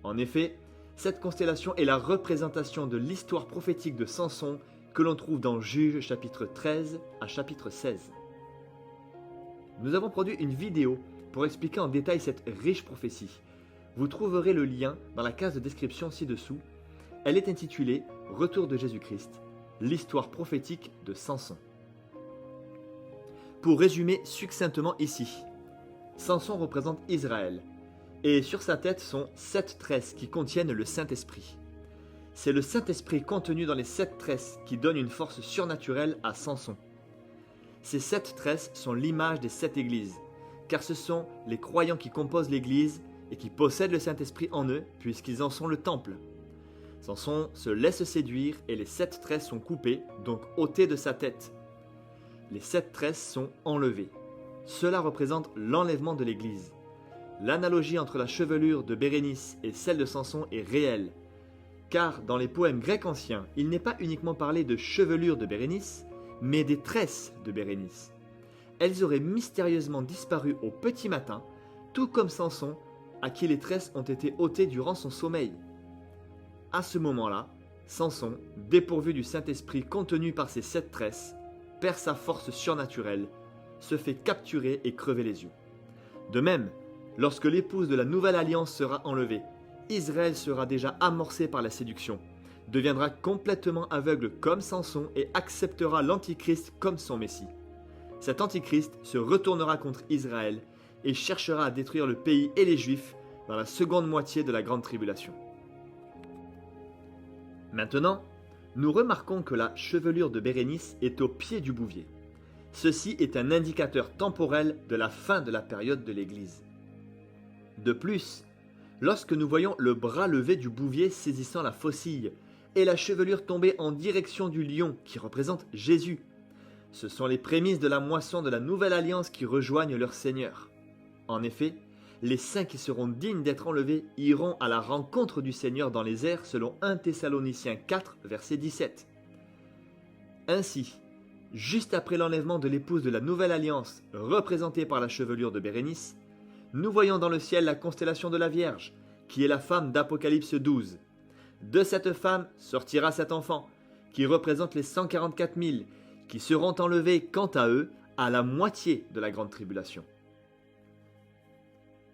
En effet, cette constellation est la représentation de l'histoire prophétique de Samson que l'on trouve dans Juges chapitre 13 à chapitre 16. Nous avons produit une vidéo pour expliquer en détail cette riche prophétie. Vous trouverez le lien dans la case de description ci-dessous. Elle est intitulée « Retour de Jésus-Christ, l'histoire prophétique de Samson ». Pour résumer succinctement ici, Samson représente Israël, et sur sa tête sont 7 tresses qui contiennent le Saint-Esprit. C'est le Saint-Esprit contenu dans les 7 tresses qui donne une force surnaturelle à Samson. Ces 7 tresses sont l'image des 7 églises, car ce sont les croyants qui composent l'église et qui possèdent le Saint-Esprit en eux, puisqu'ils en sont le temple. Samson se laisse séduire et les 7 tresses sont coupées, donc ôtées de sa tête. Les 7 tresses sont enlevées. Cela représente l'enlèvement de l'Église. L'analogie entre la chevelure de Bérénice et celle de Samson est réelle, car dans les poèmes grecs anciens, il n'est pas uniquement parlé de chevelure de Bérénice, mais des tresses de Bérénice. Elles auraient mystérieusement disparu au petit matin, tout comme Samson, à qui les tresses ont été ôtées durant son sommeil. À ce moment-là, Samson, dépourvu du Saint-Esprit contenu par ces 7 tresses, perd sa force surnaturelle, se fait capturer et crever les yeux. De même, lorsque l'épouse de la nouvelle alliance sera enlevée, Israël sera déjà amorcé par la séduction, deviendra complètement aveugle comme Samson et acceptera l'Antichrist comme son Messie. Cet Antichrist se retournera contre Israël et cherchera à détruire le pays et les Juifs dans la seconde moitié de la grande tribulation. Maintenant, nous remarquons que la chevelure de Bérénice est au pied du bouvier. Ceci est un indicateur temporel de la fin de la période de l'Église. De plus, lorsque nous voyons le bras levé du bouvier saisissant la faucille et la chevelure tomber en direction du lion qui représente Jésus, ce sont les prémices de la moisson de la nouvelle alliance qui rejoignent leur Seigneur. En effet, les saints qui seront dignes d'être enlevés iront à la rencontre du Seigneur dans les airs selon 1 Thessaloniciens 4, verset 17. Ainsi, juste après l'enlèvement de l'épouse de la nouvelle alliance, représentée par la chevelure de Bérénice, nous voyons dans le ciel la constellation de la Vierge, qui est la femme d'Apocalypse 12. De cette femme sortira cet enfant, qui représente les 144 000, qui seront enlevés quant à eux à la moitié de la grande tribulation.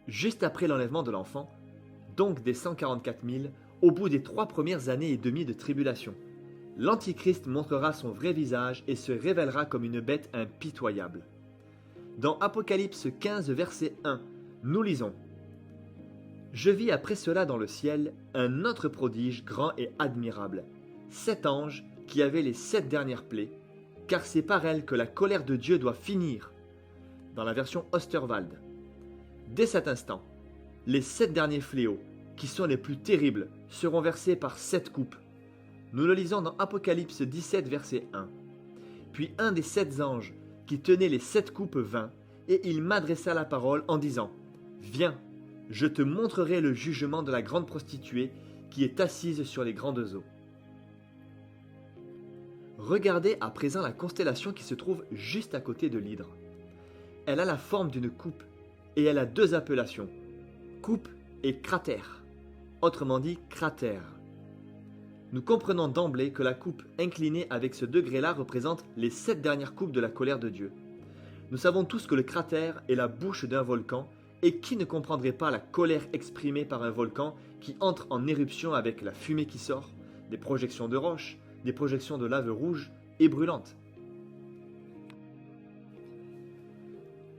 Juste après l'enlèvement de l'enfant, donc des 144 000, au bout des 3 premières années et demie de tribulation, l'Antichrist montrera son vrai visage et se révélera comme une bête impitoyable. Dans Apocalypse 15, verset 1, nous lisons « Je vis après cela dans le ciel un autre prodige grand et admirable, 7 anges qui avaient les 7 dernières plaies, car c'est par elles que la colère de Dieu doit finir. » Dans la version Osterwald. Dès cet instant, les 7 derniers fléaux, qui sont les plus terribles, seront versés par 7 coupes. Nous le lisons dans Apocalypse 17, verset 1. Puis un des 7 anges qui tenait les 7 coupes vint, et il m'adressa la parole en disant « Viens, je te montrerai le jugement de la grande prostituée qui est assise sur les grandes eaux. » Regardez à présent la constellation qui se trouve juste à côté de l'hydre. Elle a la forme d'une coupe, et elle a 2 appellations, coupe et cratère, autrement dit cratère. Nous comprenons d'emblée que la coupe inclinée avec ce degré-là représente les 7 dernières coupes de la colère de Dieu. Nous savons tous que le cratère est la bouche d'un volcan, et qui ne comprendrait pas la colère exprimée par un volcan qui entre en éruption avec la fumée qui sort, des projections de roches, des projections de lave rouge et brûlante.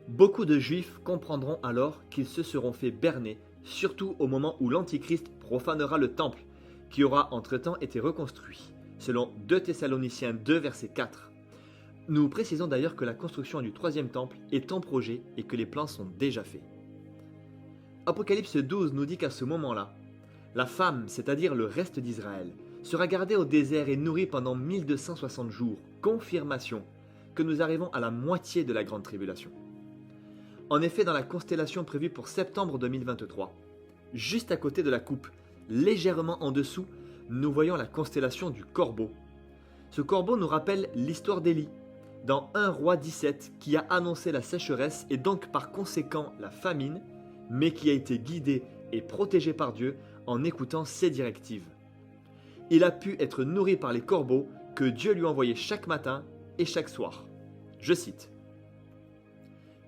Beaucoup de Juifs comprendront alors qu'ils se seront fait berner, surtout au moment où l'Antichrist profanera le temple, qui aura entre-temps été reconstruit, selon 2 Thessaloniciens 2, verset 4. Nous précisons d'ailleurs que la construction du 3e temple est en projet et que les plans sont déjà faits. Apocalypse 12 nous dit qu'à ce moment-là, la femme, c'est-à-dire le reste d'Israël, sera gardée au désert et nourrie pendant 1260 jours, confirmation que nous arrivons à la moitié de la grande tribulation. En effet, dans la constellation prévue pour septembre 2023, juste à côté de la coupe, légèrement en dessous, nous voyons la constellation du Corbeau. Ce corbeau nous rappelle l'histoire d'Élie, dans 1 Roi 17, qui a annoncé la sécheresse et donc par conséquent la famine, mais qui a été guidé et protégé par Dieu en écoutant ses directives. Il a pu être nourri par les corbeaux que Dieu lui envoyait chaque matin et chaque soir. Je cite.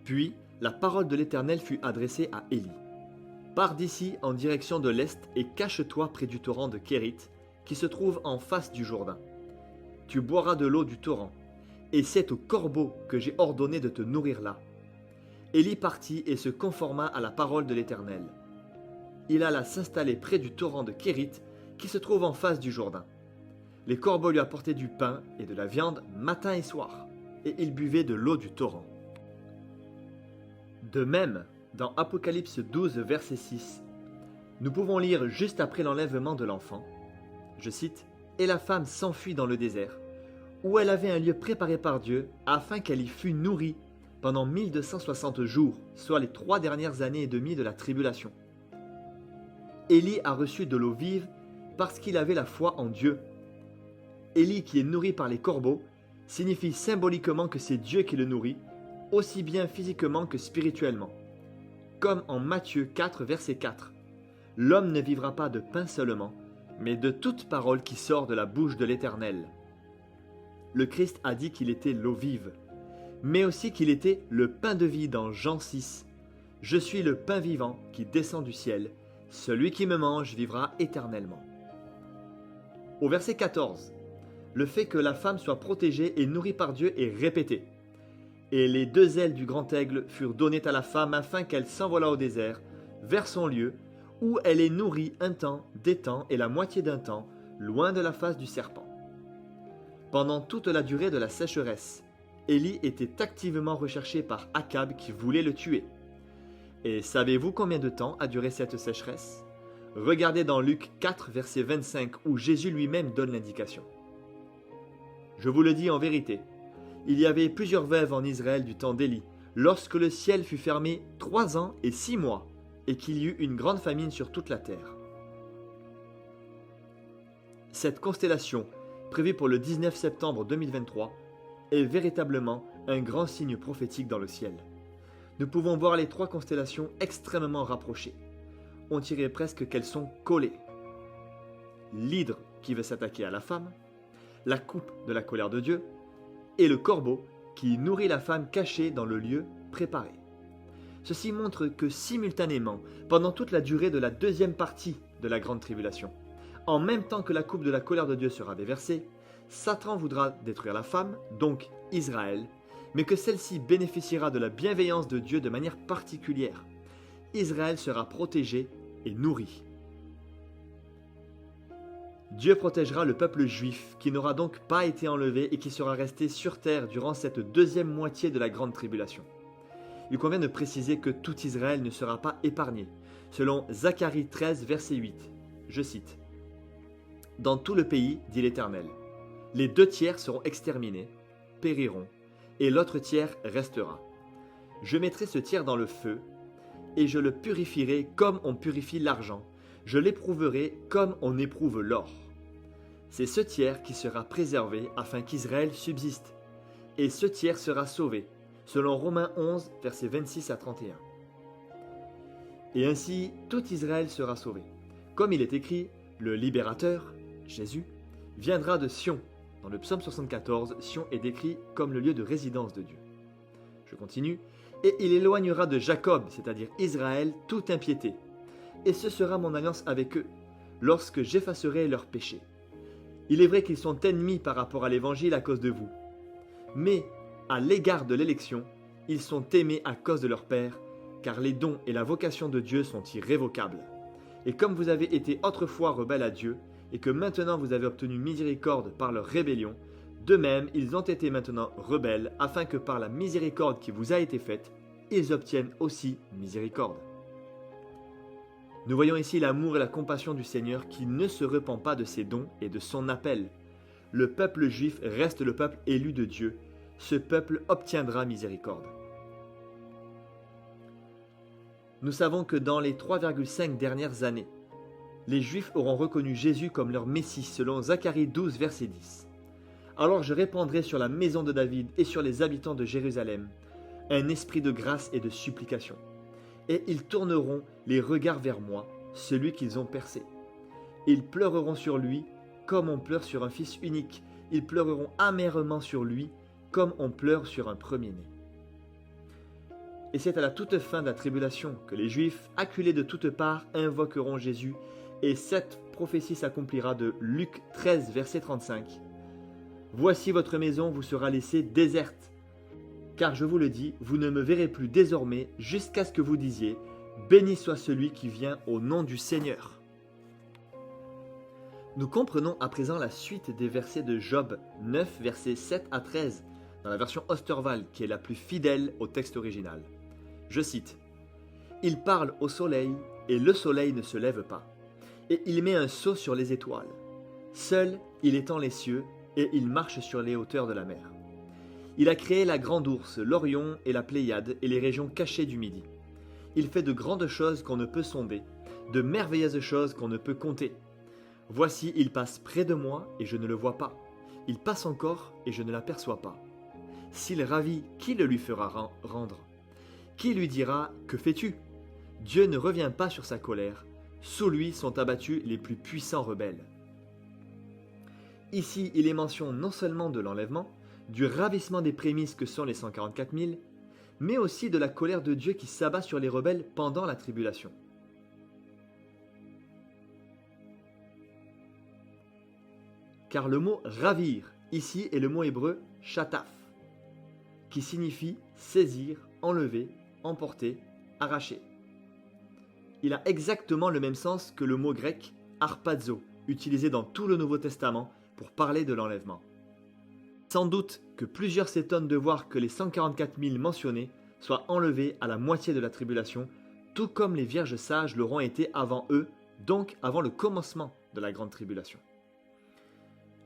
Puis, la parole de l'Éternel fut adressée à Élie. Pars d'ici en direction de l'est et cache-toi près du torrent de Kérit, qui se trouve en face du Jourdain. Tu boiras de l'eau du torrent, et c'est au corbeau que j'ai ordonné de te nourrir là. Élie partit et se conforma à la parole de l'Éternel. Il alla s'installer près du torrent de Kérit, qui se trouve en face du Jourdain. Les corbeaux lui apportaient du pain et de la viande matin et soir, et il buvait de l'eau du torrent. De même, dans Apocalypse 12, verset 6, nous pouvons lire juste après l'enlèvement de l'enfant, je cite, « Et la femme s'enfuit dans le désert, où elle avait un lieu préparé par Dieu, afin qu'elle y fût nourrie pendant 1260 jours, soit les 3 dernières années et demie de la tribulation. » Élie a reçu de l'eau vive parce qu'il avait la foi en Dieu. Élie, qui est nourri par les corbeaux, signifie symboliquement que c'est Dieu qui le nourrit, aussi bien physiquement que spirituellement. Comme en Matthieu 4, verset 4. « L'homme ne vivra pas de pain seulement, mais de toute parole qui sort de la bouche de l'Éternel. » Le Christ a dit qu'il était l'eau vive, mais aussi qu'il était le pain de vie dans Jean 6. « Je suis le pain vivant qui descend du ciel, celui qui me mange vivra éternellement. » Au verset 14, le fait que la femme soit protégée et nourrie par Dieu est répété. Et les 2 ailes du grand aigle furent données à la femme afin qu'elle s'envolât au désert, vers son lieu, où elle est nourrie un temps, des temps et la moitié d'un temps, loin de la face du serpent. Pendant toute la durée de la sécheresse, Élie était activement recherché par Akab qui voulait le tuer. Et savez-vous combien de temps a duré cette sécheresse ? Regardez dans Luc 4, verset 25, où Jésus lui-même donne l'indication. Je vous le dis en vérité, il y avait plusieurs veuves en Israël du temps d'Élie, lorsque le ciel fut fermé 3 ans et 6 mois, et qu'il y eut une grande famine sur toute la terre. Cette constellation, prévue pour le 19 septembre 2023, est véritablement un grand signe prophétique dans le ciel. Nous pouvons voir les 3 constellations extrêmement rapprochées. On dirait presque qu'elles sont collées. L'hydre qui veut s'attaquer à la femme, la coupe de la colère de Dieu, et le corbeau qui nourrit la femme cachée dans le lieu préparé. Ceci montre que simultanément, pendant toute la durée de la 2e partie de la grande tribulation, en même temps que la coupe de la colère de Dieu sera déversée, Satan voudra détruire la femme, donc Israël, mais que celle-ci bénéficiera de la bienveillance de Dieu de manière particulière. Israël sera protégé et nourri. Dieu protégera le peuple juif qui n'aura donc pas été enlevé et qui sera resté sur terre durant cette deuxième moitié de la grande tribulation. Il convient de préciser que tout Israël ne sera pas épargné, selon Zacharie 13, verset 8. Je cite. « Dans tout le pays, dit l'Éternel, les 2 tiers seront exterminés, périront, et l'autre tiers restera. Je mettrai ce tiers dans le feu, et je le purifierai comme on purifie l'argent, je l'éprouverai comme on éprouve l'or. C'est ce tiers qui sera préservé afin qu'Israël subsiste, et ce tiers sera sauvé, selon Romains 11, versets 26 à 31. Et ainsi, tout Israël sera sauvé. Comme il est écrit, le libérateur, Jésus, viendra de Sion. Dans le psaume 74, Sion est décrit comme le lieu de résidence de Dieu. Je continue. Et il éloignera de Jacob, c'est-à-dire Israël, toute impiété. Et ce sera mon alliance avec eux, lorsque j'effacerai leurs péchés. Il est vrai qu'ils sont ennemis par rapport à l'Évangile à cause de vous. Mais, à l'égard de l'élection, ils sont aimés à cause de leur Père, car les dons et la vocation de Dieu sont irrévocables. Et comme vous avez été autrefois rebelles à Dieu, et que maintenant vous avez obtenu miséricorde par leur rébellion, de même ils ont été maintenant rebelles, afin que par la miséricorde qui vous a été faite, ils obtiennent aussi miséricorde. Nous voyons ici l'amour et la compassion du Seigneur qui ne se repent pas de ses dons et de son appel. Le peuple juif reste le peuple élu de Dieu. Ce peuple obtiendra miséricorde. Nous savons que dans les 3,5 dernières années, les Juifs auront reconnu Jésus comme leur Messie selon Zacharie 12, verset 10. Alors je répandrai sur la maison de David et sur les habitants de Jérusalem un esprit de grâce et de supplication. Et ils tourneront les regards vers moi, celui qu'ils ont percé. Ils pleureront sur lui comme on pleure sur un fils unique. Ils pleureront amèrement sur lui comme on pleure sur un premier-né. Et c'est à la toute fin de la tribulation que les Juifs, acculés de toutes parts, invoqueront Jésus, et cette prophétie s'accomplira de Luc 13, verset 35. « Voici votre maison vous sera laissée déserte. Car je vous le dis, vous ne me verrez plus désormais jusqu'à ce que vous disiez « Béni soit celui qui vient au nom du Seigneur ». Nous comprenons à présent la suite des versets de Job 9, versets 7 à 13, dans la version Osterwald, qui est la plus fidèle au texte original. Je cite. « Il parle au soleil, et le soleil ne se lève pas, et il met un sceau sur les étoiles. Seul, il étend les cieux, et il marche sur les hauteurs de la mer. Il a créé la grande ourse, l'Orion et la Pléiade, et les régions cachées du Midi. Il fait de grandes choses qu'on ne peut sonder, de merveilleuses choses qu'on ne peut compter. Voici, il passe près de moi, et je ne le vois pas. Il passe encore, et je ne l'aperçois pas. S'il ravit, qui le lui fera rendre? Qui lui dira « Que fais-tu » Dieu ne revient pas sur sa colère. Sous lui sont abattus les plus puissants rebelles. Ici, il est mention non seulement de l'enlèvement, du ravissement des prémices que sont les 144 000, mais aussi de la colère de Dieu qui s'abat sur les rebelles pendant la tribulation. Car le mot « ravir » ici est le mot hébreu « shataf », qui signifie saisir, enlever, emporter, arracher. Il a exactement le même sens que le mot grec « harpazo », utilisé dans tout le Nouveau Testament pour parler de l'enlèvement. Sans doute que plusieurs s'étonnent de voir que les 144 000 mentionnés soient enlevés à la moitié de la tribulation, tout comme les vierges sages l'auront été avant eux, donc avant le commencement de la grande tribulation.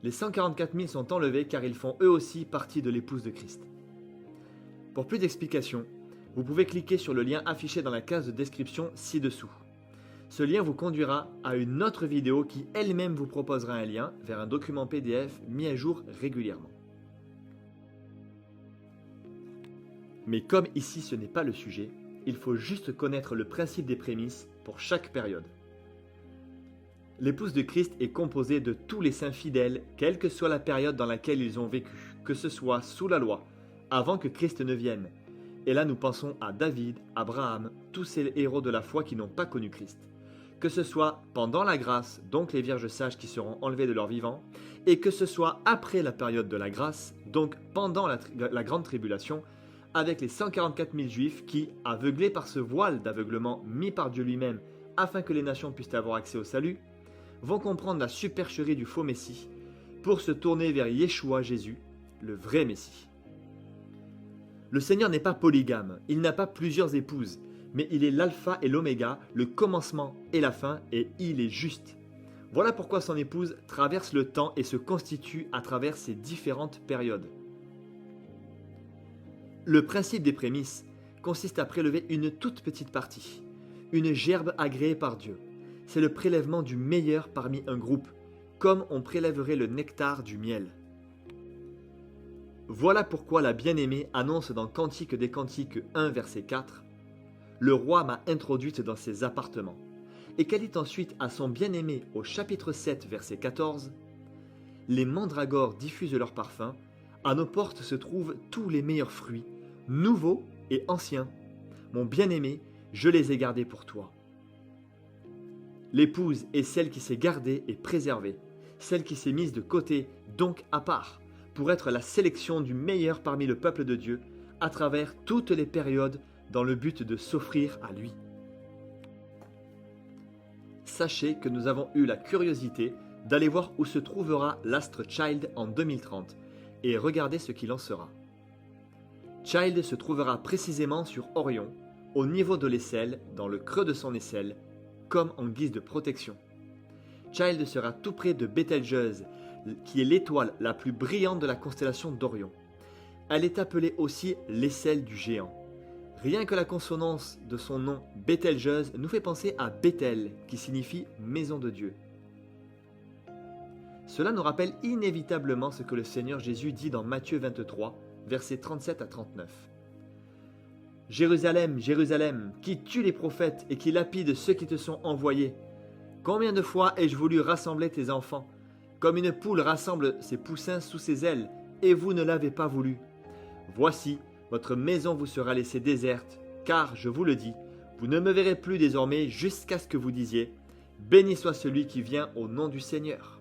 Les 144 000 sont enlevés car ils font eux aussi partie de l'épouse de Christ. Pour plus d'explications, vous pouvez cliquer sur le lien affiché dans la case de description ci-dessous. Ce lien vous conduira à une autre vidéo qui elle-même vous proposera un lien vers un document PDF mis à jour régulièrement. Mais comme ici ce n'est pas le sujet, il faut juste connaître le principe des prémices pour chaque période. L'épouse de Christ est composée de tous les saints fidèles, quelle que soit la période dans laquelle ils ont vécu, que ce soit sous la loi, avant que Christ ne vienne. Et là nous pensons à David, Abraham, tous ces héros de la foi qui n'ont pas connu Christ. que ce soit pendant la grâce, donc les vierges sages qui seront enlevées de leur vivant, et que ce soit après la période de la grâce, donc pendant la grande tribulation, avec les 144 000 juifs qui, aveuglés par ce voile d'aveuglement mis par Dieu lui-même afin que les nations puissent avoir accès au salut, vont comprendre la supercherie du faux Messie pour se tourner vers Yeshua Jésus, le vrai Messie. Le Seigneur n'est pas polygame, il n'a pas plusieurs épouses, mais il est l'alpha et l'oméga, le commencement et la fin, et il est juste. Voilà pourquoi son épouse traverse le temps et se constitue à travers ces différentes périodes. Le principe des prémices consiste à prélever une toute petite partie, une gerbe agréée par Dieu. C'est le prélèvement du meilleur parmi un groupe, comme on prélèverait le nectar du miel. Voilà pourquoi la bien-aimée annonce dans Cantique des Cantiques 1 verset 4 « Le roi m'a introduite dans ses appartements » et qu'elle dit ensuite à son bien-aimé au chapitre 7 verset 14 « Les mandragores diffusent leur parfum, à nos portes se trouvent tous les meilleurs fruits, nouveaux et anciens. Mon bien-aimé, je les ai gardés pour toi. » L'épouse est celle qui s'est gardée et préservée, celle qui s'est mise de côté, donc à part, pour être la sélection du meilleur parmi le peuple de Dieu, à travers toutes les périodes, dans le but de s'offrir à lui. Sachez que nous avons eu la curiosité d'aller voir où se trouvera l'astre Child en 2030, et regardez ce qu'il en sera. Child se trouvera précisément sur Orion, au niveau de l'aisselle, dans le creux de son aisselle, comme en guise de protection. Child sera tout près de Bételgeuse, qui est l'étoile la plus brillante de la constellation d'Orion. Elle est appelée aussi l'aisselle du géant. Rien que la consonance de son nom Bételgeuse nous fait penser à Béthel, qui signifie maison de Dieu. Cela nous rappelle inévitablement ce que le Seigneur Jésus dit dans Matthieu 23, versets 37 à 39. « Jérusalem, Jérusalem, qui tue les prophètes et qui lapide ceux qui te sont envoyés. Combien de fois ai-je voulu rassembler tes enfants, comme une poule rassemble ses poussins sous ses ailes, et vous ne l'avez pas voulu. Voici, votre maison vous sera laissée déserte, car, je vous le dis, vous ne me verrez plus désormais jusqu'à ce que vous disiez « Béni soit celui qui vient au nom du Seigneur ».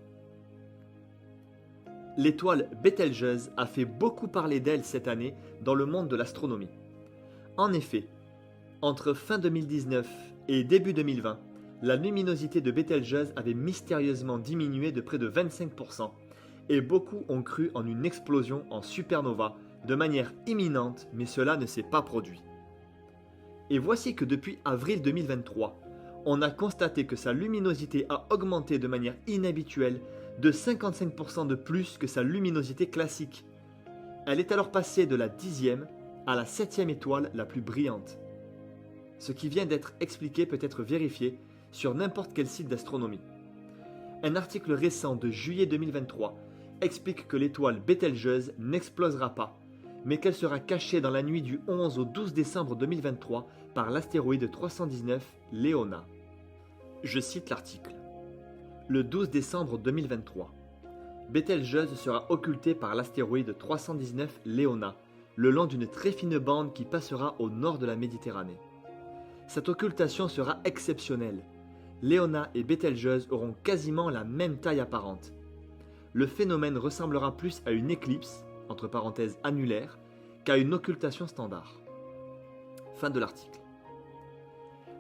L'étoile Bételgeuse a fait beaucoup parler d'elle cette année dans le monde de l'astronomie. En effet, entre fin 2019 et début 2020, la luminosité de Bételgeuse avait mystérieusement diminué de près de 25%, et beaucoup ont cru en une explosion en supernova de manière imminente, mais cela ne s'est pas produit. Et voici que depuis avril 2023, on a constaté que sa luminosité a augmenté de manière inhabituelle de 55% de plus que sa luminosité classique. Elle est alors passée de la 10e à la 7e étoile la plus brillante. Ce qui vient d'être expliqué peut être vérifié sur n'importe quel site d'astronomie. Un article récent de juillet 2023 explique que l'étoile Bételgeuse n'explosera pas, mais qu'elle sera cachée dans la nuit du 11 au 12 décembre 2023 par l'astéroïde 319 Léona. Je cite l'article. Le 12 décembre 2023, Bételgeuse sera occultée par l'astéroïde 319 Léona, le long d'une très fine bande qui passera au nord de la Méditerranée. Cette occultation sera exceptionnelle. Léona et Bételgeuse auront quasiment la même taille apparente. Le phénomène ressemblera plus à une éclipse, entre parenthèses annulaire, qu'à une occultation standard. Fin de l'article.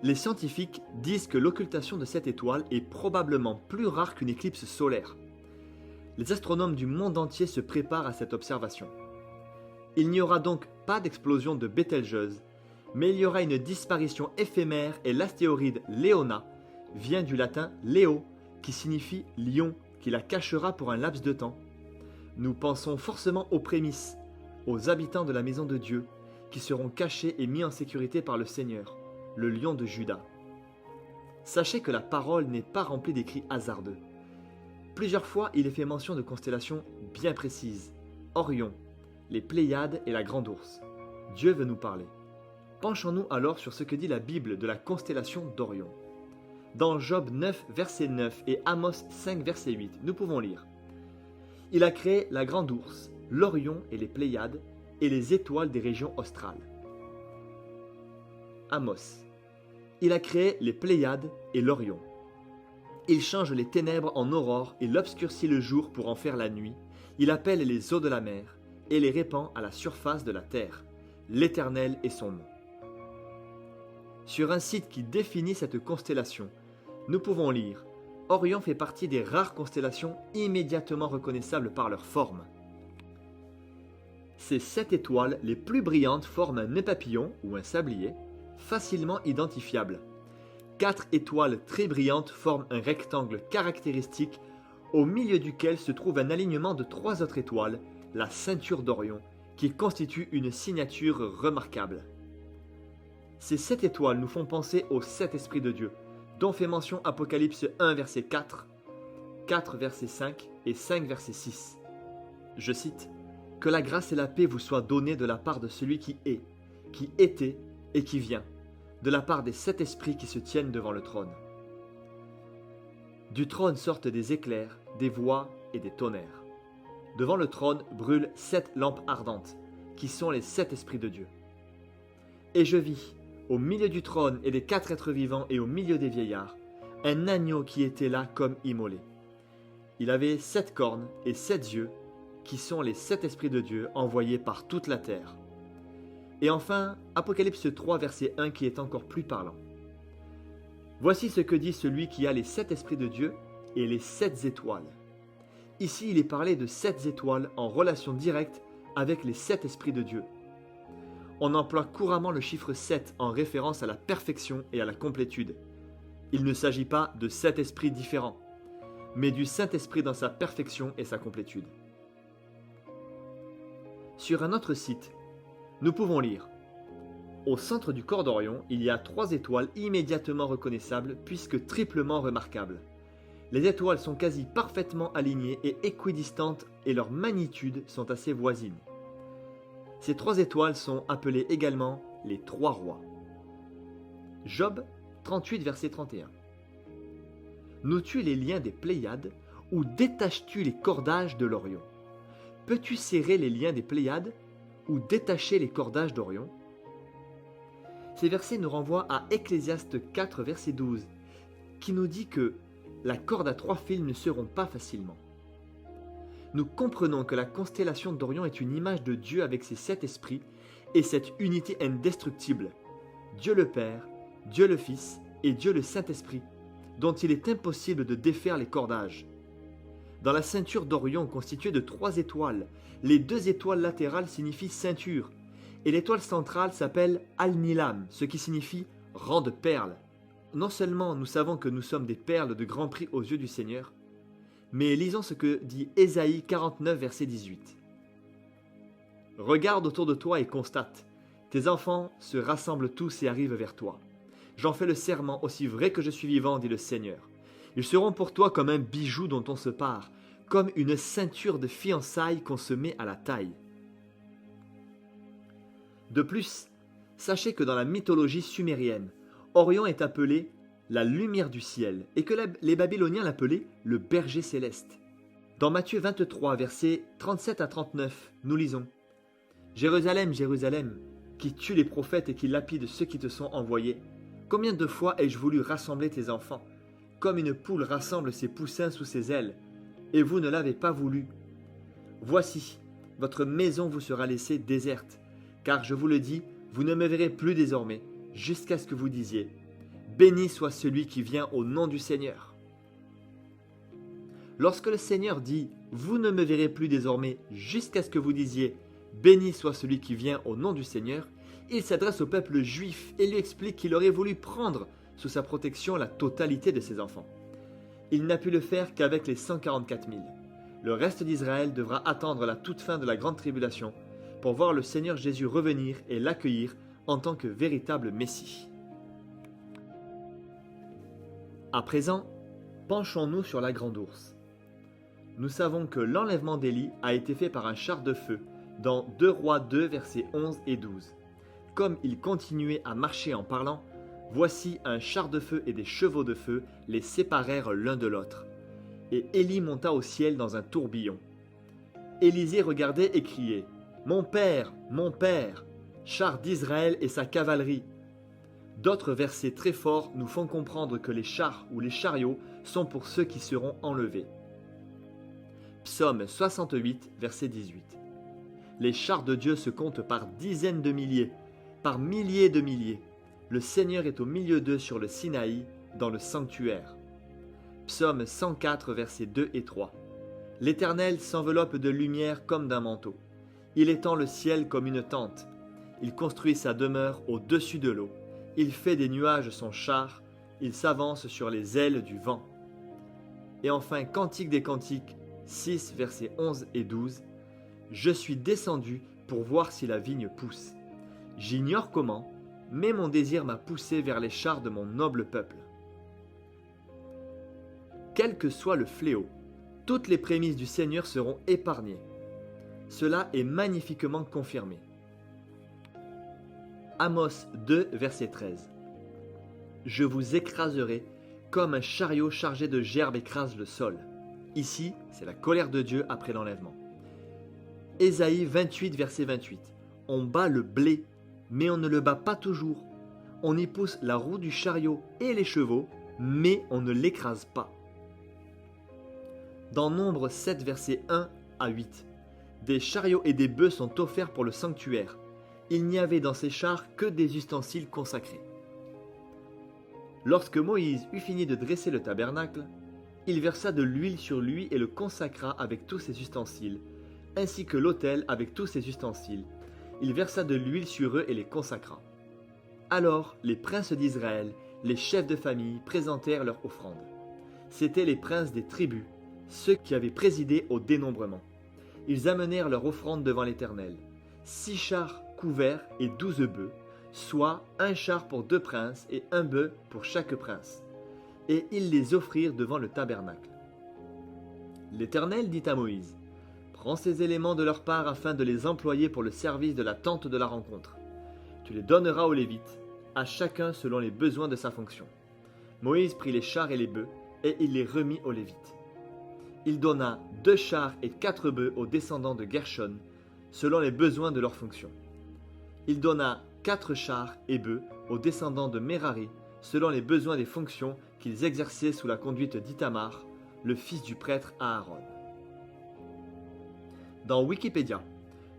Les scientifiques disent que l'occultation de cette étoile est probablement plus rare qu'une éclipse solaire. Les astronomes du monde entier se préparent à cette observation. Il n'y aura donc pas d'explosion de Bételgeuse, mais il y aura une disparition éphémère et l'astéroïde Léona vient du latin Léo, qui signifie lion, qui la cachera pour un laps de temps. Nous pensons forcément aux prémices, aux habitants de la maison de Dieu, qui seront cachés et mis en sécurité par le Seigneur, le lion de Juda. Sachez que la parole n'est pas remplie d'écrits hasardeux. Plusieurs fois, il est fait mention de constellations bien précises. Orion, les Pléiades et la Grande Ourse. Dieu veut nous parler. Penchons-nous alors sur ce que dit la Bible de la constellation d'Orion. Dans Job 9, verset 9 et Amos 5, verset 8, nous pouvons lire « Il a créé la Grande Ourse, l'Orion et les Pléiades, et les étoiles des régions australes. » Amos. Il a créé les Pléiades et l'Orion. Il change les ténèbres en aurore et l'obscurcit le jour pour en faire la nuit. Il appelle les eaux de la mer et les répand à la surface de la terre. L'Éternel est son nom. Sur un site qui définit cette constellation, nous pouvons lire « Orion fait partie des rares constellations immédiatement reconnaissables par leur forme. » Ces 7 étoiles les plus brillantes forment un nœud papillon ou un sablier, facilement identifiable. 4 étoiles très brillantes forment un rectangle caractéristique au milieu duquel se trouve un alignement de 3 autres étoiles, la ceinture d'Orion, qui constitue une signature remarquable. Ces 7 étoiles nous font penser aux 7 esprits de Dieu, dont fait mention Apocalypse 1 verset 4, 4 verset 5 et 5 verset 6. Je cite « Que la grâce et la paix vous soient données de la part de celui qui est, qui était et qui vient, de la part des 7 esprits qui se tiennent devant le trône. » Du trône sortent des éclairs, des voix et des tonnerres. Devant le trône brûlent 7 lampes ardentes, qui sont les 7 esprits de Dieu. Et je vis, au milieu du trône et des 4 êtres vivants et au milieu des vieillards, un agneau qui était là comme immolé. Il avait 7 cornes et 7 yeux, qui sont les 7 esprits de Dieu envoyés par toute la terre. Et enfin, Apocalypse 3 verset 1 qui est encore plus parlant. Voici ce que dit celui qui a les 7 esprits de Dieu et les 7 étoiles. Ici, il est parlé de 7 étoiles en relation directe avec les 7 esprits de Dieu. On emploie couramment le chiffre 7 en référence à la perfection et à la complétude. Il ne s'agit pas de 7 esprits différents, mais du Saint-Esprit dans sa perfection et sa complétude. Sur un autre site, nous pouvons lire « Au centre du corps d'Orion, il y a 3 étoiles immédiatement reconnaissables puisque triplement remarquables. Les étoiles sont quasi parfaitement alignées et équidistantes et leurs magnitudes sont assez voisines. Ces 3 étoiles sont appelées également les 3 rois. » Job 38 verset 31. Noues-tu les liens des Pléiades ou détaches-tu les cordages de l'Orion? Peux-tu serrer les liens des Pléiades ou détacher les cordages d'Orion? Ces versets nous renvoient à Ecclésiaste 4 verset 12 qui nous dit que la corde à 3 fils ne se rompt pas facilement. Nous comprenons que la constellation d'Orion est une image de Dieu avec ses 7 esprits et cette unité indestructible, Dieu le Père, Dieu le Fils et Dieu le Saint-Esprit, dont il est impossible de défaire les cordages. Dans la ceinture d'Orion constituée de 3 étoiles, les 2 étoiles latérales signifient ceinture, et l'étoile centrale s'appelle Al-Nilam, ce qui signifie rang de perles. Non seulement nous savons que nous sommes des perles de grand prix aux yeux du Seigneur, mais lisons ce que dit Ésaïe 49 verset 18. « Regarde autour de toi et constate, tes enfants se rassemblent tous et arrivent vers toi. J'en fais le serment aussi vrai que je suis vivant, dit le Seigneur. Ils seront pour toi comme un bijou dont on se pare, comme une ceinture de fiançailles qu'on se met à la taille. » De plus, sachez que dans la mythologie sumérienne, Orion est appelé la lumière du ciel et que les Babyloniens l'appelaient le berger céleste. Dans Matthieu 23, versets 37 à 39, nous lisons « Jérusalem, Jérusalem, qui tue les prophètes et qui lapide ceux qui te sont envoyés, combien de fois ai-je voulu rassembler tes enfants, comme une poule rassemble ses poussins sous ses ailes, et vous ne l'avez pas voulu. Voici, votre maison vous sera laissée déserte, car je vous le dis, vous ne me verrez plus désormais, jusqu'à ce que vous disiez « Béni soit celui qui vient au nom du Seigneur ». Lorsque le Seigneur dit « Vous ne me verrez plus désormais, jusqu'à ce que vous disiez « Béni soit celui qui vient au nom du Seigneur », il s'adresse au peuple juif et lui explique qu'il aurait voulu prendre sous sa protection la totalité de ses enfants. Il n'a pu le faire qu'avec les 144 000. Le reste d'Israël devra attendre la toute fin de la grande tribulation pour voir le Seigneur Jésus revenir et l'accueillir en tant que véritable Messie. À présent, penchons-nous sur la grande ourse. Nous savons que l'enlèvement d'Élie a été fait par un char de feu dans 2 Rois 2 versets 11 et 12. Comme il continuait à marcher en parlant, voici un char de feu et des chevaux de feu les séparèrent l'un de l'autre. Et Élie monta au ciel dans un tourbillon. Élisée regardait et criait « Mon père, char d'Israël et sa cavalerie !» D'autres versets très forts nous font comprendre que les chars ou les chariots sont pour ceux qui seront enlevés. Psaume 68, verset 18. Les chars de Dieu se comptent par dizaines de milliers, par milliers de milliers. Le Seigneur est au milieu d'eux sur le Sinaï, dans le sanctuaire. Psaume 104, versets 2 et 3. L'Éternel s'enveloppe de lumière comme d'un manteau. Il étend le ciel comme une tente. Il construit sa demeure au-dessus de l'eau. Il fait des nuages son char. Il s'avance sur les ailes du vent. Et enfin, Cantique des Cantiques 6, versets 11 et 12. Je suis descendu pour voir si la vigne pousse. J'ignore comment, mais mon désir m'a poussé vers les chars de mon noble peuple. Quel que soit le fléau, toutes les prémices du Seigneur seront épargnées. Cela est magnifiquement confirmé. Amos 2, verset 13. Je vous écraserai comme un chariot chargé de gerbes écrase le sol. Ici, c'est la colère de Dieu après l'enlèvement. Ésaïe 28, verset 28. On bat le blé, mais on ne le bat pas toujours. On y pousse la roue du chariot et les chevaux, mais on ne l'écrase pas. Dans Nombre 7, versets 1 à 8. Des chariots et des bœufs sont offerts pour le sanctuaire. Il n'y avait dans ces chars que des ustensiles consacrés. Lorsque Moïse eut fini de dresser le tabernacle, il versa de l'huile sur lui et le consacra avec tous ses ustensiles, ainsi que l'autel avec tous ses ustensiles. Il versa de l'huile sur eux et les consacra. Alors les princes d'Israël, les chefs de famille, présentèrent leur offrande. C'étaient les princes des tribus, ceux qui avaient présidé au dénombrement. Ils amenèrent leur offrande devant l'Éternel, 6 chars couverts et 12 bœufs, soit un char pour 2 princes et un bœuf pour chaque prince. Et ils les offrirent devant le tabernacle. L'Éternel dit à Moïse, « Prends ces éléments de leur part afin de les employer pour le service de la tente de la rencontre. Tu les donneras aux Lévites, à chacun selon les besoins de sa fonction. » Moïse prit les chars et les bœufs, et il les remit aux Lévites. Il donna 2 chars et 4 bœufs aux descendants de Gershon, selon les besoins de leur fonction. Il donna 4 chars et bœufs aux descendants de Merari, selon les besoins des fonctions qu'ils exerçaient sous la conduite d'Ithamar, le fils du prêtre Aaron. Dans Wikipédia,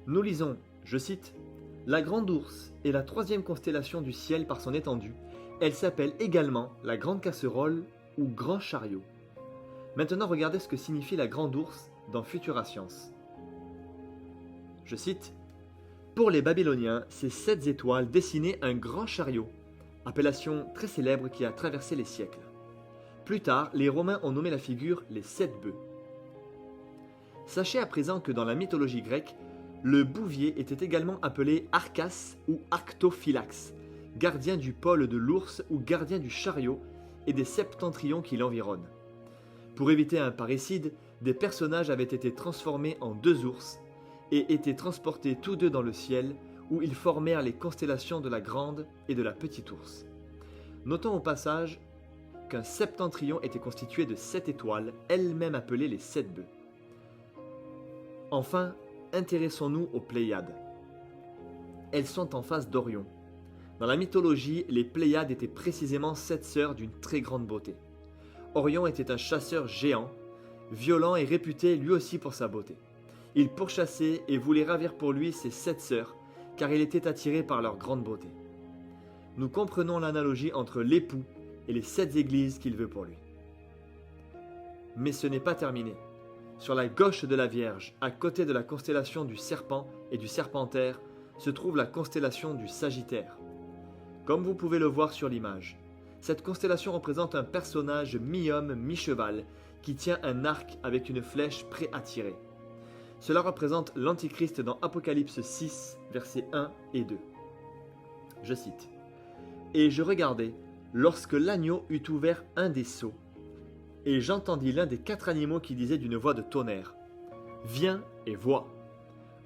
nous lisons, je cite, « La Grande Ourse est la 3e constellation du ciel par son étendue. Elle s'appelle également la Grande Casserole ou Grand Chariot. » Maintenant, regardez ce que signifie la Grande Ourse dans Futura Science. Je cite, « Pour les Babyloniens, ces 7 étoiles dessinaient un grand chariot, appellation très célèbre qui a traversé les siècles. Plus tard, les Romains ont nommé la figure les 7 bœufs. Sachez à présent que dans la mythologie grecque, le bouvier était également appelé Arcas ou Arctophylax, gardien du pôle de l'ours ou gardien du chariot et des septentrions qui l'environnent. Pour éviter un parricide, des personnages avaient été transformés en 2 ours et étaient transportés tous 2 dans le ciel où ils formèrent les constellations de la grande et de la petite ours. Notons au passage qu'un septentrion était constitué de 7 étoiles, elles-mêmes appelées les 7 bœufs. Enfin, intéressons-nous aux Pléiades. Elles sont en face d'Orion. Dans la mythologie, les Pléiades étaient précisément 7 sœurs d'une très grande beauté. Orion était un chasseur géant, violent et réputé lui aussi pour sa beauté. Il pourchassait et voulait ravir pour lui ses 7 sœurs, car il était attiré par leur grande beauté. Nous comprenons l'analogie entre l'époux et les 7 églises qu'il veut pour lui. Mais ce n'est pas terminé. Sur la gauche de la Vierge, à côté de la constellation du Serpent et du Serpentaire, se trouve la constellation du Sagittaire. Comme vous pouvez le voir sur l'image, cette constellation représente un personnage mi-homme, mi-cheval, qui tient un arc avec une flèche prêt à tirer. Cela représente l'Antichrist dans Apocalypse 6, versets 1 et 2. Je cite. « Et je regardai, lorsque l'agneau eut ouvert un des sceaux, et j'entendis l'un des 4 animaux qui disait d'une voix de tonnerre, « Viens et vois. »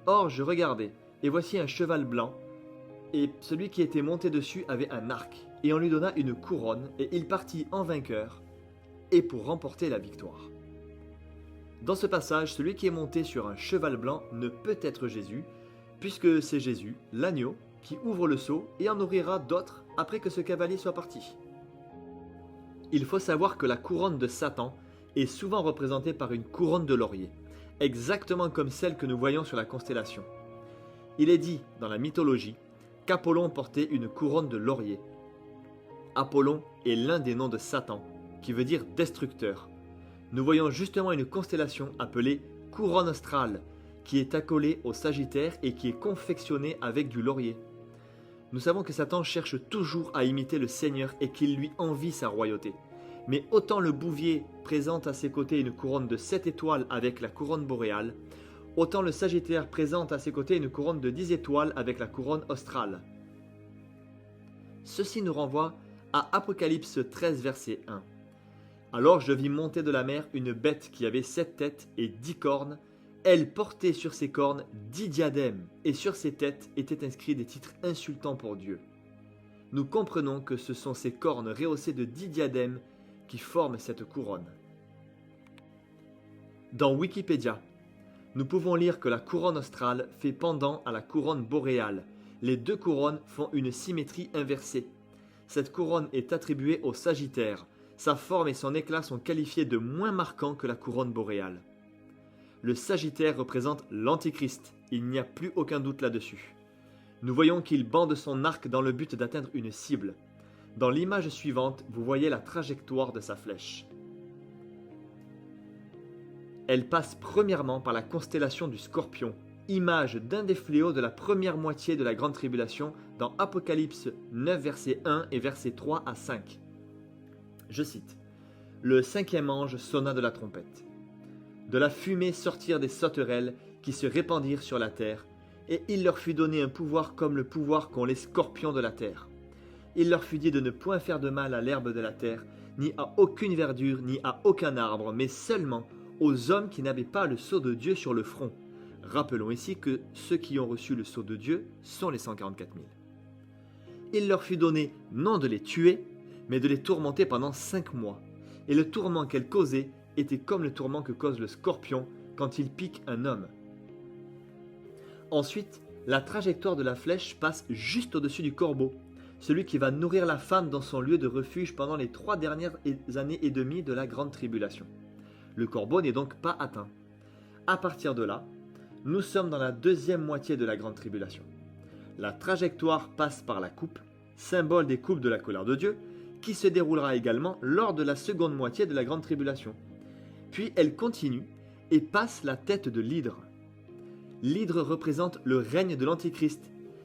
Or je regardai, et voici un cheval blanc, et celui qui était monté dessus avait un arc, et on lui donna une couronne, et il partit en vainqueur, et pour remporter la victoire. Dans ce passage, celui qui est monté sur un cheval blanc ne peut être Jésus, puisque c'est Jésus, l'agneau, qui ouvre le sceau et en ouvrira d'autres après que ce cavalier soit parti. Il faut savoir que la couronne de Satan est souvent représentée par une couronne de laurier, exactement comme celle que nous voyons sur la constellation. Il est dit dans la mythologie qu'Apollon portait une couronne de laurier. Apollon est l'un des noms de Satan, qui veut dire destructeur. Nous voyons justement une constellation appelée couronne australe, qui est accolée au Sagittaire et qui est confectionnée avec du laurier. Nous savons que Satan cherche toujours à imiter le Seigneur et qu'il lui envie sa royauté. Mais autant le Bouvier présente à ses côtés une couronne de 7 étoiles avec la couronne boréale, autant le Sagittaire présente à ses côtés une couronne de 10 étoiles avec la couronne australe. Ceci nous renvoie à Apocalypse 13 verset 1. Alors je vis monter de la mer une bête qui avait 7 têtes et 10 cornes. Elle portait sur ses cornes 10 diadèmes, et sur ses têtes étaient inscrits des titres insultants pour Dieu. Nous comprenons que ce sont ces cornes rehaussées de 10 diadèmes qui forment cette couronne. Dans Wikipédia, nous pouvons lire que la couronne australe fait pendant à la couronne boréale. Les deux couronnes font une symétrie inversée. Cette couronne est attribuée au Sagittaire. Sa forme et son éclat sont qualifiés de moins marquants que la couronne boréale. Le Sagittaire représente l'Antichrist, il n'y a plus aucun doute là-dessus. Nous voyons qu'il bande son arc dans le but d'atteindre une cible. Dans l'image suivante, vous voyez la trajectoire de sa flèche. Elle passe premièrement par la constellation du Scorpion, image d'un des fléaux de la première moitié de la Grande Tribulation dans Apocalypse 9 versets 1 et versets 3 à 5. Je cite. « Le cinquième ange sonna de la trompette. De la fumée sortirent des sauterelles qui se répandirent sur la terre, et il leur fut donné un pouvoir comme le pouvoir qu'ont les scorpions de la terre. Il leur fut dit de ne point faire de mal à l'herbe de la terre, ni à aucune verdure, ni à aucun arbre, mais seulement aux hommes qui n'avaient pas le sceau de Dieu sur le front. Rappelons ici que ceux qui ont reçu le sceau de Dieu sont les 144 000. Il leur fut donné non de les tuer, mais de les tourmenter pendant 5 mois. Et le tourment qu'elles causaient était comme le tourment que cause le scorpion quand il pique un homme. Ensuite, la trajectoire de la flèche passe juste au-dessus du corbeau, celui qui va nourrir la femme dans son lieu de refuge pendant les 3 dernières années et demie de la Grande Tribulation. Le corbeau n'est donc pas atteint. À partir de là, nous sommes dans la deuxième moitié de la Grande Tribulation. La trajectoire passe par la coupe, symbole des coupes de la colère de Dieu, qui se déroulera également lors de la seconde moitié de la Grande Tribulation. Puis elle continue et passe la tête de l'hydre. L'hydre représente le règne de l'Antichrist.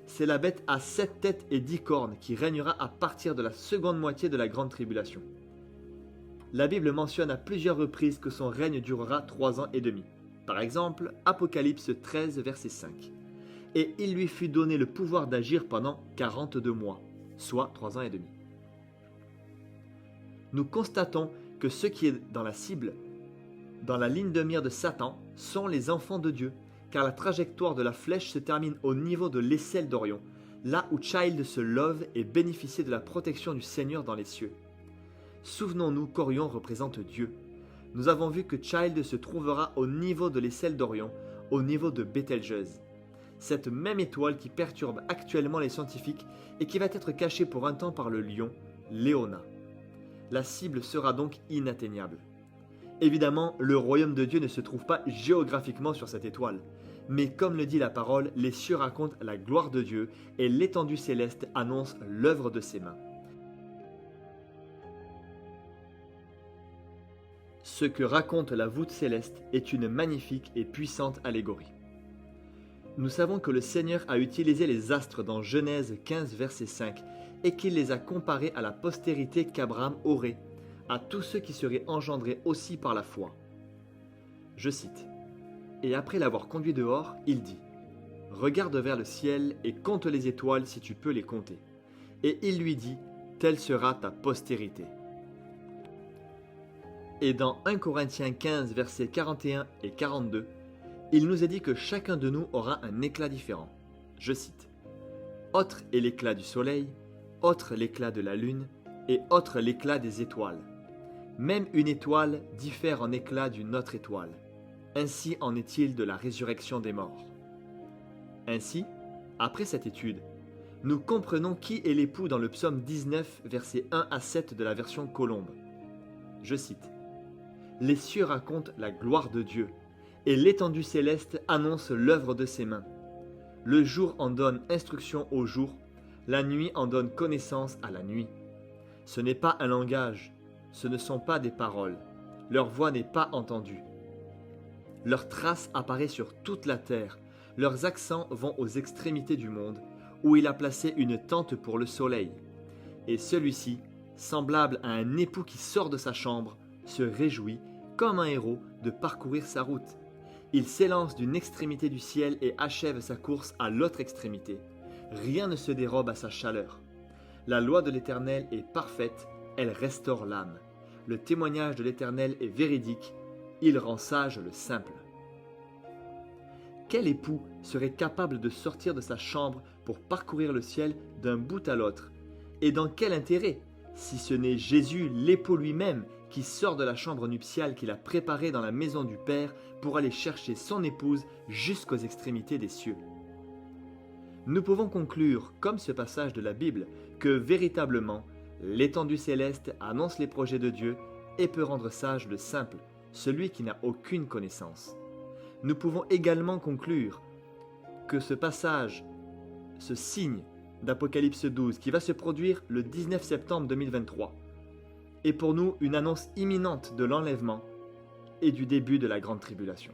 C'est la bête à 7 têtes et 10 cornes qui régnera à partir de la seconde moitié de la Grande Tribulation. La Bible mentionne à plusieurs reprises que son règne durera 3 ans et demi. Par exemple, Apocalypse 13, verset 5. Et il lui fut donné le pouvoir d'agir pendant 42 mois, soit 3 ans et demi. Nous constatons que ce qui est dans la cible, dans la ligne de mire de Satan, sont les enfants de Dieu, car la trajectoire de la flèche se termine au niveau de l'aisselle d'Orion, là où Child se love et bénéficie de la protection du Seigneur dans les cieux. Souvenons-nous qu'Orion représente Dieu. Nous avons vu que Child se trouvera au niveau de l'aisselle d'Orion, au niveau de Bételgeuse. Cette même étoile qui perturbe actuellement les scientifiques et qui va être cachée pour un temps par le lion, Léona. La cible sera donc inatteignable. Évidemment, le royaume de Dieu ne se trouve pas géographiquement sur cette étoile, mais comme le dit la parole, les cieux racontent la gloire de Dieu et l'étendue céleste annonce l'œuvre de ses mains. Ce que raconte la voûte céleste est une magnifique et puissante allégorie. Nous savons que le Seigneur a utilisé les astres dans Genèse 15 verset 5 et qu'il les a comparés à la postérité qu'Abraham aurait, à tous ceux qui seraient engendrés aussi par la foi. Je cite. « Et après l'avoir conduit dehors, il dit, « Regarde vers le ciel et compte les étoiles si tu peux les compter. » Et il lui dit, « Telle sera ta postérité. » Et dans 1 Corinthiens 15, versets 41 et 42, il nous est dit que chacun de nous aura un éclat différent. Je cite. « Autre est l'éclat du soleil, autre l'éclat de la lune, et autre l'éclat des étoiles. Même une étoile diffère en éclat d'une autre étoile. Ainsi en est-il de la résurrection des morts. » Ainsi, après cette étude, nous comprenons qui est l'époux dans le psaume 19, versets 1 à 7 de la version Colombe. Je cite. « Les cieux racontent la gloire de Dieu, et l'étendue céleste annonce l'œuvre de ses mains. Le jour en donne instruction au jour, la nuit en donne connaissance à la nuit. Ce n'est pas un langage, ce ne sont pas des paroles, leur voix n'est pas entendue. Leur trace apparaît sur toute la terre, leurs accents vont aux extrémités du monde, où il a placé une tente pour le soleil. Et celui-ci, semblable à un époux qui sort de sa chambre, se réjouit, comme un héros, de parcourir sa route. Il s'élance d'une extrémité du ciel et achève sa course à l'autre extrémité. Rien ne se dérobe à sa chaleur. La loi de l'Éternel est parfaite, elle restaure l'âme. Le témoignage de l'Éternel est véridique, il rend sage le simple. » Quel époux serait capable de sortir de sa chambre pour parcourir le ciel d'un bout à l'autre? Et dans quel intérêt, si ce n'est Jésus, l'époux lui-même, qui sort de la chambre nuptiale qu'il a préparée dans la maison du Père pour aller chercher son épouse jusqu'aux extrémités des cieux? Nous pouvons conclure, comme ce passage de la Bible, que véritablement, l'étendue céleste annonce les projets de Dieu et peut rendre sage le simple, celui qui n'a aucune connaissance. Nous pouvons également conclure que ce passage, ce signe d'Apocalypse 12 qui va se produire le 19 septembre 2023, est pour nous une annonce imminente de l'enlèvement et du début de la grande tribulation.